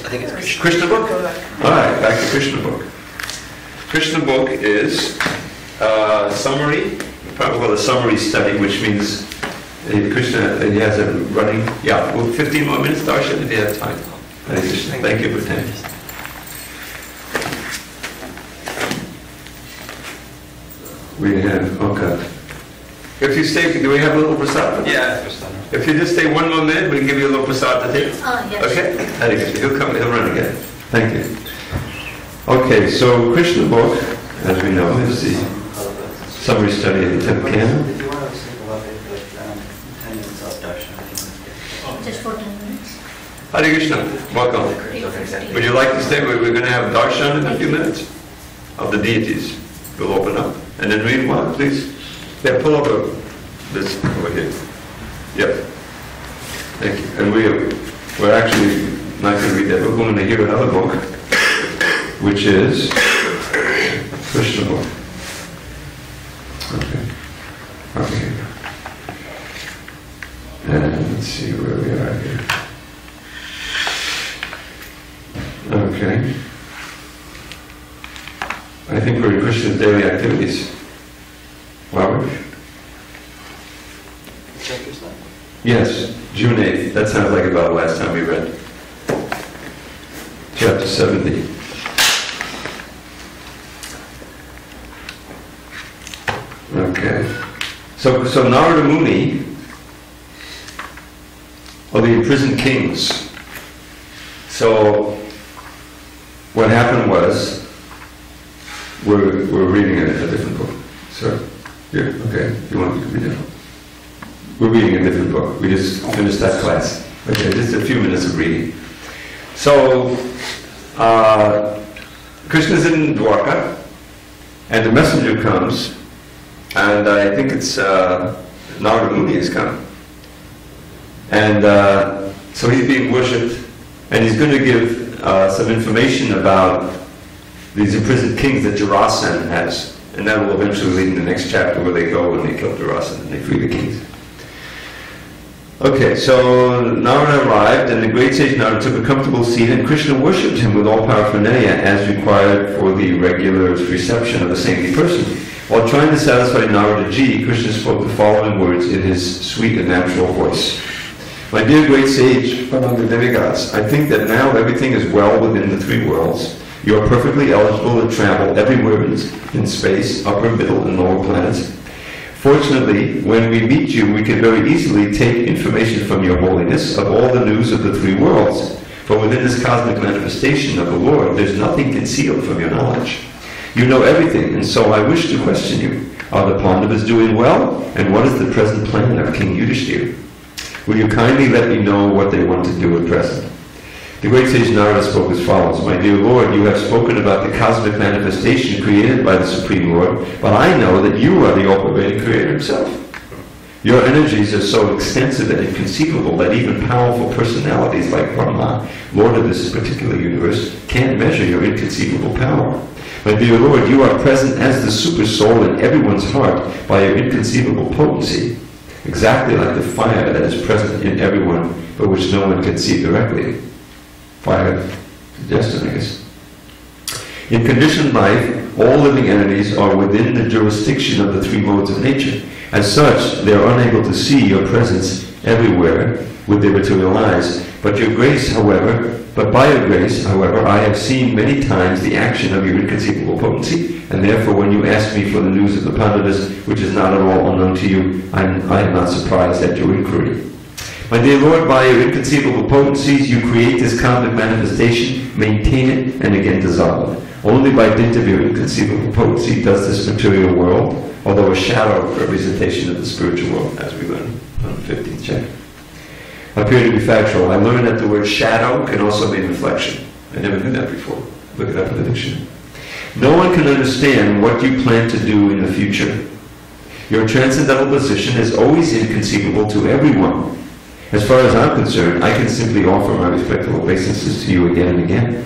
think it's Krishna. Krishna book? All right, back to Krishna book. Krishna book is summary, probably called a summary study, which means Krishna, he has a running, 15 more minutes, Darshan, if you have time. Hare Krishna. Thank you for attending. We have, okay. If you stay, do we have a little prasad? Yeah. If you just stay 1 more minute, we can give you a little prasad to take. Yes. Okay? Hare Krishna. He'll run again. Thank you. Okay, so Krishna book, as we know, is the summary study of the 10th canon. If you want to think about it, like 10 minutes of darshan. Just 14 minutes. Hare Krishna. Welcome. Would you like to stay? We're going to have darshan in a few minutes of the deities. We'll open up. And then read one, please. Yeah, pull over this over here. Yep. Thank you. And we're actually not going to read that. We're going to hear another book, which is Krishna book. Okay. And let's see where we are here. Okay. I think we're in Krishna's daily activities. Robert? Yes, June 8th. That sounds like about the last time we read. Chapter 70. Okay. So Narada Muni, or the imprisoned kings. So what happened was, we're reading a different book. Sir? Yeah, okay. You want to read it? We're reading a different book. We just finished that class. Okay, just a few minutes of reading. So, Krishna's in Dwarka, and the messenger comes, and I think it's Narada Muni has come. And so he's being worshipped, and he's going to give some information about these imprisoned kings that Jarasan has. And that will eventually lead in the next chapter where they go and they kill Jarasan and they free the kings. Okay, so Narada arrived, and the great sage Narada took a comfortable seat, and Krishna worshipped him with all paraphernalia as required for the regular reception of a saintly person. While trying to satisfy Narada Ji, Krishna spoke the following words in his sweet and natural voice. My dear great sage among the demigods, I think that now everything is well within the 3 worlds. You are perfectly eligible to travel everywhere in space, upper, middle, and lower planets. Fortunately, when we meet you, we can very easily take information from your holiness of all the news of the 3 worlds. For within this cosmic manifestation of the Lord, there's nothing concealed from your knowledge. You know everything, and so I wish to question you. Are the Pandavas doing well? And what is the present plan of King Yudhishthira? Will you kindly let me know what they want to do at present? The great sage Narada spoke as follows. My dear Lord, you have spoken about the cosmic manifestation created by the Supreme Lord, but I know that you are the all-pervading Creator himself. Your energies are so extensive and inconceivable that even powerful personalities like Brahma, Lord of this particular universe, can't measure your inconceivable power. My dear Lord, you are present as the super soul in everyone's heart by your inconceivable potency, exactly like the fire that is present in everyone, but which no one can see directly. Fire suggestion, I guess. In conditioned life, all living entities are within the jurisdiction of the three modes of nature. As such, they are unable to see your presence everywhere with their material eyes. But by your grace, however, I have seen many times the action of your inconceivable potency, and therefore when you ask me for the news of the Pandavas, which is not at all unknown to you, I am not surprised at your inquiry. My dear Lord, by your inconceivable potencies, you create this cosmic manifestation, maintain it, and again dissolve it. Only by dint of your inconceivable potency does this material world, although a shadow representation of the spiritual world, as we learned on the 15th chapter, appear to be factual. I learned that the word shadow can also mean reflection. I never knew that before. Look it up in the dictionary. No one can understand what you plan to do in the future. Your transcendental position is always inconceivable to everyone. As far as I'm concerned, I can simply offer my respectful obeisances to you again and again.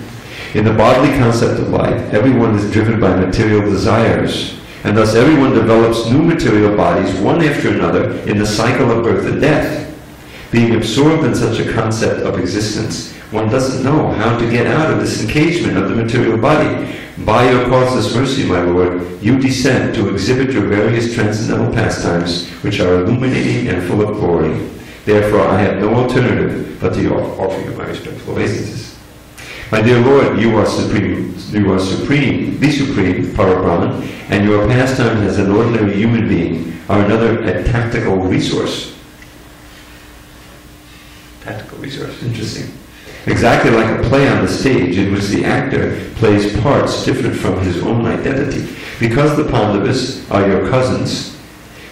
In the bodily concept of life, everyone is driven by material desires, and thus everyone develops new material bodies one after another in the cycle of birth and death. Being absorbed in such a concept of existence, one doesn't know how to get out of this encagement of the material body. By your causeless mercy, my Lord, you descend to exhibit your various transcendental pastimes, which are illuminating and full of glory. Therefore, I have no alternative but to offer you my respectful obeisances. My dear Lord, you are supreme, the supreme Parabrahman, and your pastimes as an ordinary human being are another tactical resource. Tactical resource, interesting. Exactly like a play on the stage in which the actor plays parts different from his own identity. Because the Pandavas are your cousins,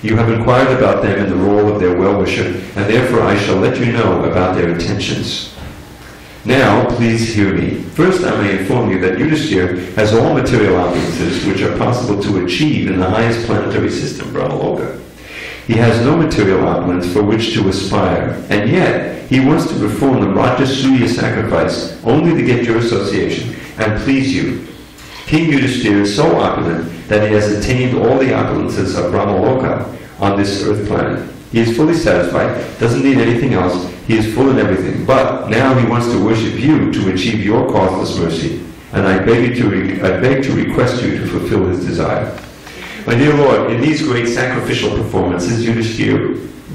you have inquired about them in the role of their well-wisher, and therefore I shall let you know about their intentions. Now, please hear me. First, I may inform you that Yudhishthira has all material opulences which are possible to achieve in the highest planetary system, Brahmaloka. He has no material opulence for which to aspire, and yet he wants to perform the Rajasuya sacrifice only to get your association and please you. King Yudhishthira is so opulent that he has attained all the opulences of Brahmaloka on this earth planet. He is fully satisfied, doesn't need anything else, he is full in everything. But now he wants to worship you to achieve your causeless mercy, and I beg to request you to fulfill his desire. My dear Lord, in these great sacrificial performances,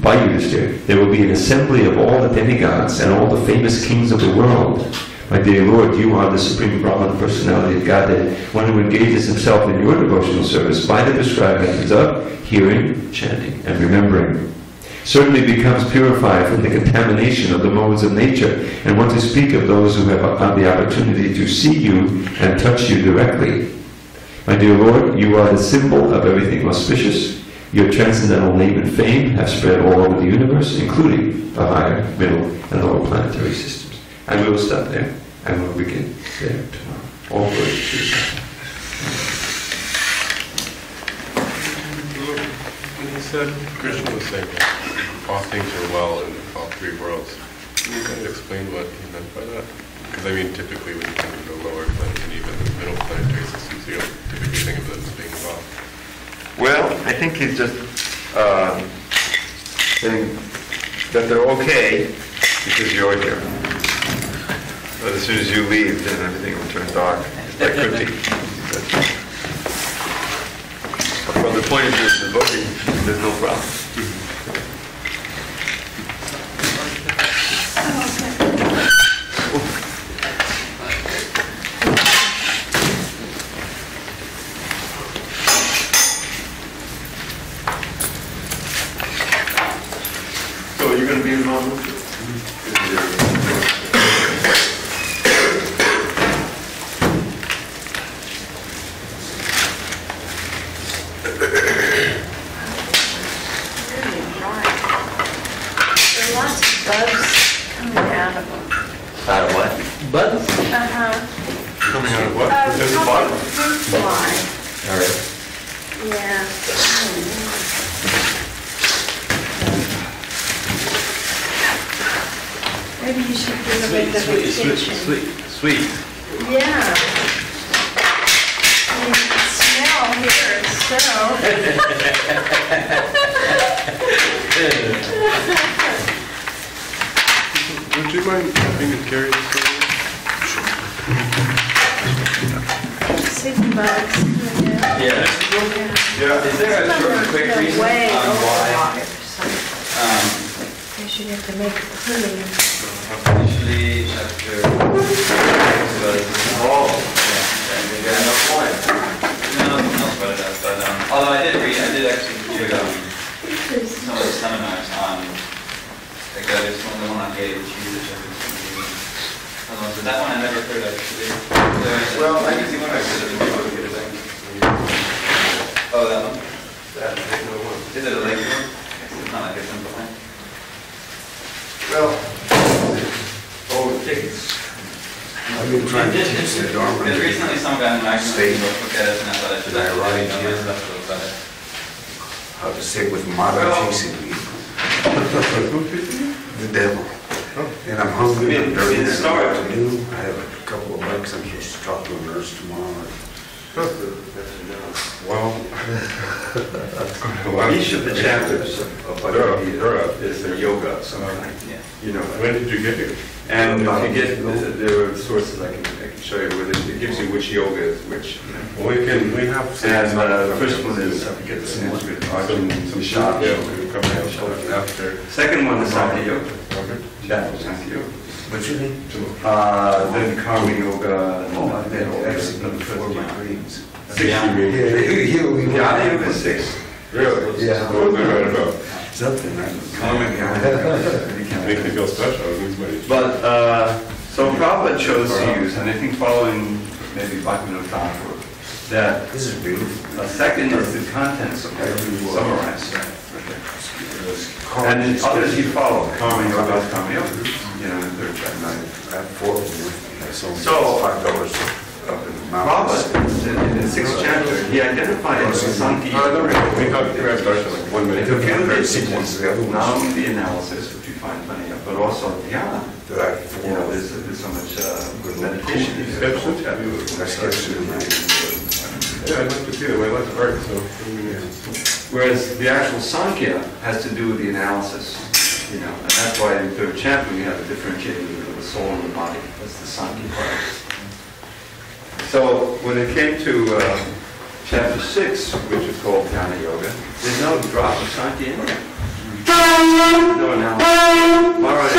by Yudhishthira, there will be an assembly of all the demigods and all the famous kings of the world. My dear Lord, you are the Supreme Brahman Personality of Godhead, one who engages himself in your devotional service by the prescribed methods of hearing, chanting, and remembering. Certainly becomes purified from the contamination of the modes of nature, and want to speak of those who have had the opportunity to see you and touch you directly. My dear Lord, you are the symbol of everything auspicious. Your transcendental name and fame have spread all over the universe, including the higher, middle, and lower planetary systems. And we will stop there, and we'll begin there tomorrow. All glory to you. He said, Krishna was saying that all things are well in all three worlds. Can you kind of explain what he meant by that? Because I mean, typically when you think of the lower planet and even the middle planetary systems, you don't typically think of them as being well. Well, I think he's just saying that they're okay because you're here. But as soon as you leave, then everything will turn dark. That could be. From the point of view of the devotee, there's no problem. So you're going to be involved? Out of what? Bugs? Coming out of what? There's a bottom. Fruit fly. All right. Yeah. Maybe you should do a bit of vacation. Sweet. Yeah. You can smell here, Would you mind helping me carry this over? so. city bugs. Yeah. Yeah. Is there a short and quick reason Way on over why water, so you should have to make it clean. initially after Oh, and you got enough wine. nothing else about it, but although I did actually hear some of the seminars on, like there's one on gay cheese, so that one I never heard actually. Well, I can see one I could have been able to get it. Oh, that one? That's a big one. Is it a lake one? It's not like a simple one. Well, tickets. I've been trying to teach the Dharma. Because recently some guy in an accident looked at us and I thought I should Did I write know here? stuff about it. How to say with modern chasing me. The devil. And I'm hungry. I'm dirty. I don't know what to do. I have a couple of bucks. I'm supposed to talk to a nurse tomorrow. Well, Each of the chapters of Bhagavad Gita is their yoga of some kind. Yeah. You know, When did you get here? and if you get, there are sources I can show you where it gives you which yoga is which. You know. Well, we have. And the first one is, I forget the Sanskrit, some shot Yeah, yoga. we come after. Second one is Santi yoga. Okay. That was Santi yoga. what's your name? Then Karma yoga. Oh, I've been actually before my dreams. 60 Yeah, meters. you Jnana yoga is 6. Really? Yeah. What was I right about? something. Karma yoga. Makes me feel special. I lose my. But, so Prabhupada chose to use, and I think following maybe Bhaktivinoda Thakur, that This is beautiful. a second is the contents of every summarized. And And then others you follow, Karma yoga, Karma yoga, you know, in the third chapter. I have 4 of them with me. I sold So- $5 up in the mountains. Prabhupada, in the 6th chapter, he identified the Santi. We talked to like 1 minute. If you look at Sequence, the other ones. not only the analysis, which you find plenty of, but also dhyana. That I You know, there's so much good meditation. Steps should have you. I sketched it in my. Yeah, I'd like to see them. I like art, so. Whereas the actual Sankhya has to do with the analysis, you know, and that's why in the third chapter we have a differentiating between the soul and the body. That's the Sankhya part. So when it came to chapter 6, which is called Dhyana Yoga, there's no drop of Sankhya in there. No analysis. Maharaj.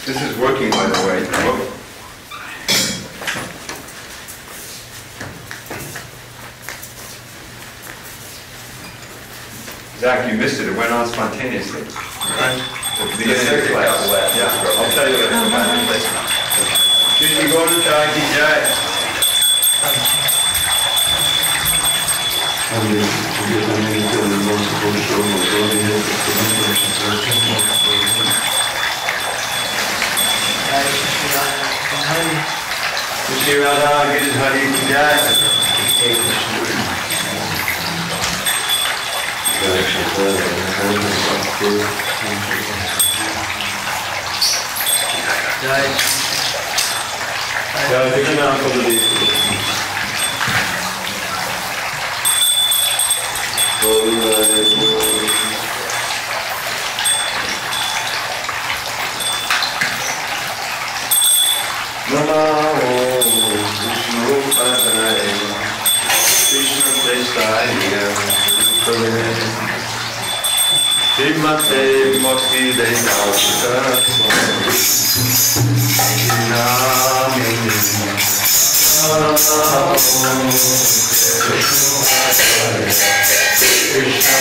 This is working, by the way. Zach, you missed it. It went on spontaneously. Right? At the beginning of the class. Yeah, I'll tell you what it's about. You should go to Jai Ki Jai. Shri Radha Giridhari Ki Jai. Jai Krishna Srimate Bhakti Krishna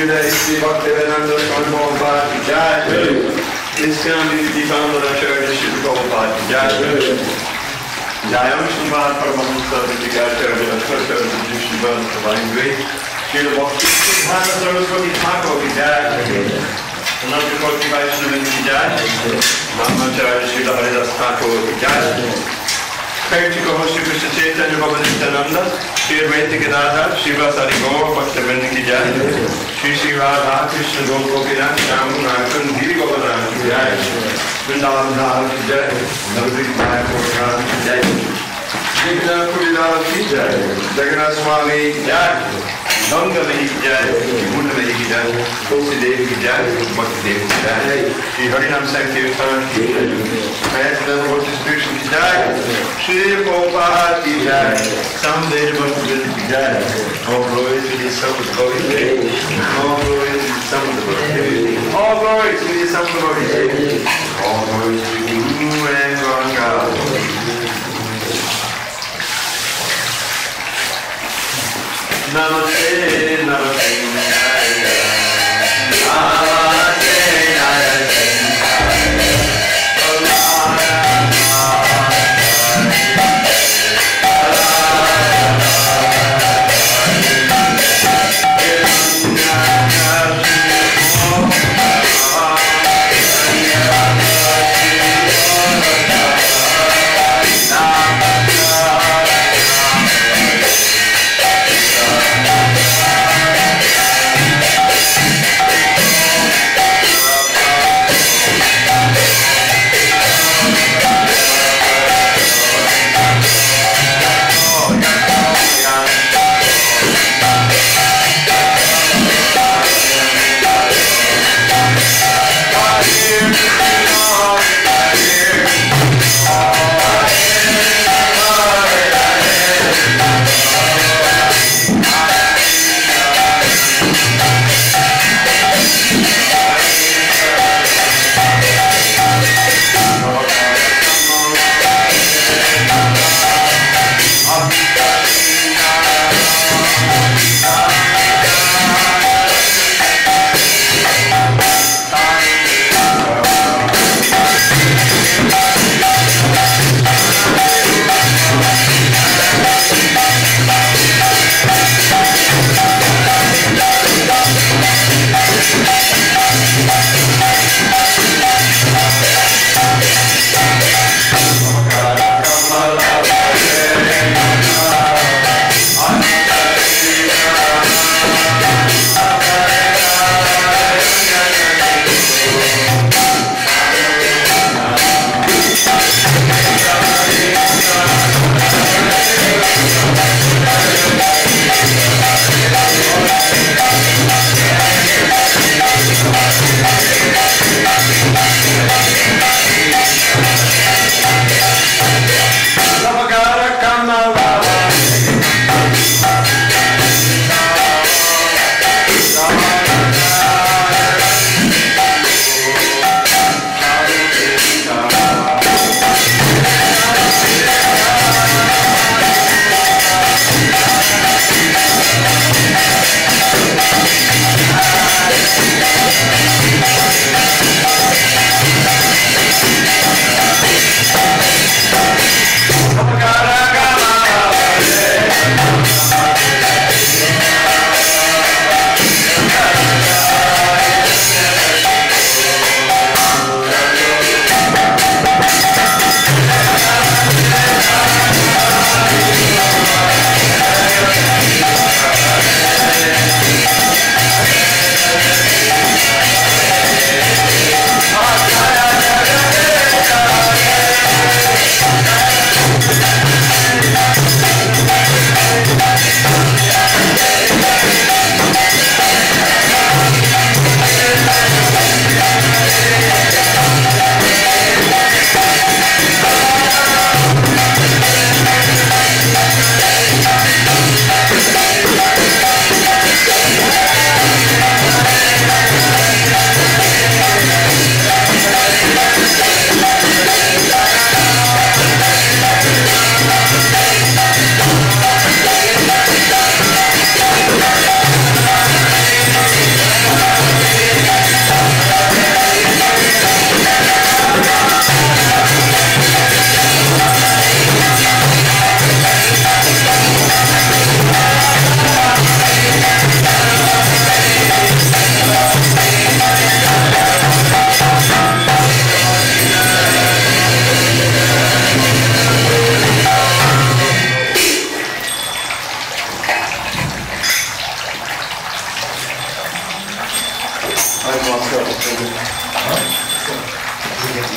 Srila Sri Bhaktivedanta Swami Prabhupada ki jai. ISKCON Bhagavad Prabhu Sri Prabhupada ki jai. Jayam Srimad Paramahamsa Vidyacharya Saraswati Srimad Prabhu Srila Bhaktivedanta Saraswati Thakur ki jai. Ananta Koti Vaishnava ki jai. Brahmacharya Srila Haridas Thakur ki jai. Practical Shri Krishna Chaitanya Bhagavadgita, Shri Advaita Gadadhar, Shri Vasari Gaur, Bhaktivinoda ki jai, Shri Radha Krishna Gopinath, Shyamu Nakan, Giri Govardhan ki jai, Vrindavan Dhara ki jai, Navadvip Mayapur ki jai, Jigna Kuridhara ki jai, Jagannath Swami ki jai, Ganga Mahi ki jai, Munda Mahi ki jai, Tulsi Devi ki jai, Bhakti Devi ki jai, Shri Harinam Sankirtan ki jai, Mahatma Bhakti Spiritual ki jai, Shri Prabhupada ki jai, SanDiego Bhakti ki jai, all glory to the Son of Holy Day, all glory to the Son of Holy, all glory to the Son of Holy Day, all glory to the Guru and Ganga. Namaste, Namaste, Namaste, Namaste.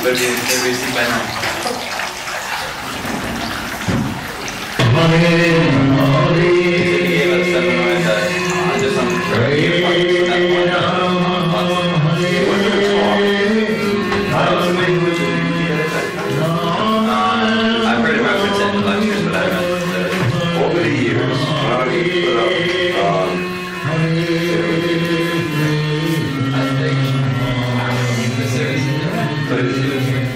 But we see by now. I've heard it referenced in lectures, but I haven't. Over the years, when we put up,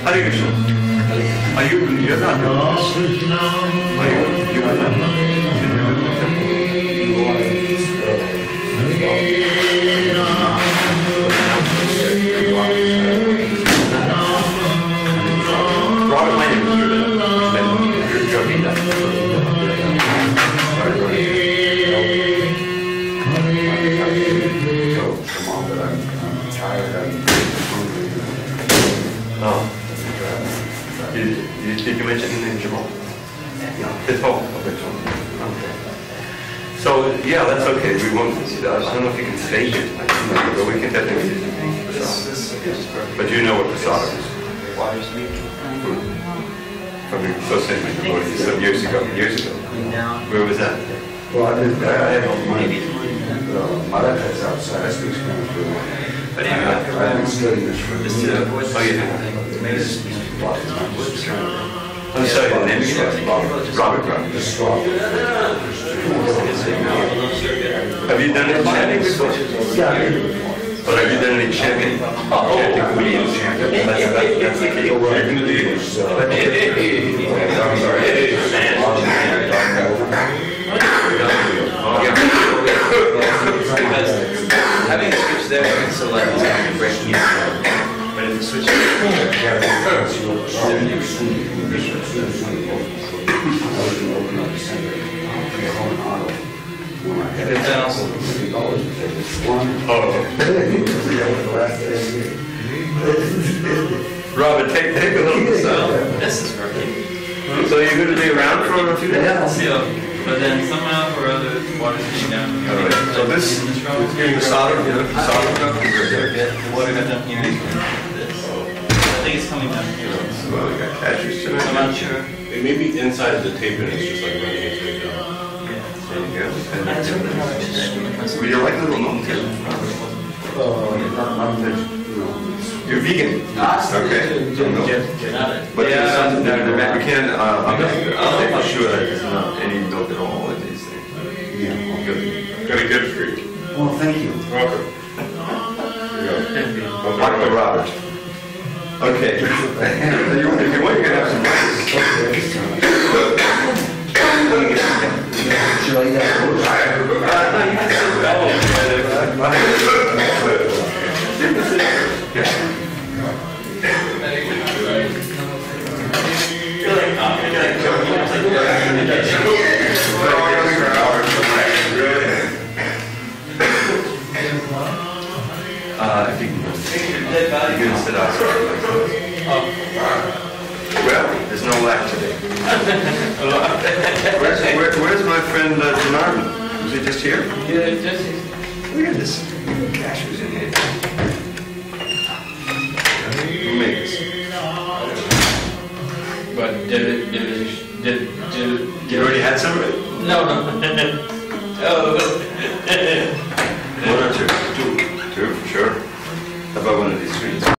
Hare Krishna. You're not doing this? You're not Robert, my name is Dravida. Come on, but I'm tired. I'm hungry. Oh. Did you mention the name Jamal? It's home. Okay. So, yeah, that's okay. We won't, I don't know if you can stay here tonight, but we can definitely use prasad. But you know what prasad is? From the association with devotees some years ago. Where was that? Well, I have money. Marathas outside. I speak Spanish for But I've been studying this for this years. oh, you I'm sorry, the name again? Robert. The straw. Have you done any chanting before? Yeah. Or have you done any chanting? Chanting William chanting. That's the key. Because having a switch there makes it like it's going to break you. But if the switch is Robert, take a little prasad. this is working. So you're going to be around for a few days? Yeah, but then somehow or other, water's getting down. All right. So this is prasad. The water got down here. This. I think it's coming down here. Well, we got cashews I'm tonight. not sure. It may be inside of the tape and it's just like running its way down. There you go. Would you like a little milk too? You're vegan? Okay. So no. But Yeah, we can, I'll make sure that there's not any milk at all in these things. Yeah. Good. Got a gift for you. Well, thank you. Welcome. Dr. Robert. Okay. If you want, you can have some rice. Should I eat that? If you can sit outside. Well, there's no laugh today. Where's my friend Janardan? Was he just here? Yeah, just. Look at this. Cashews in here. Who made this? But did You already had some of it? No. Oh.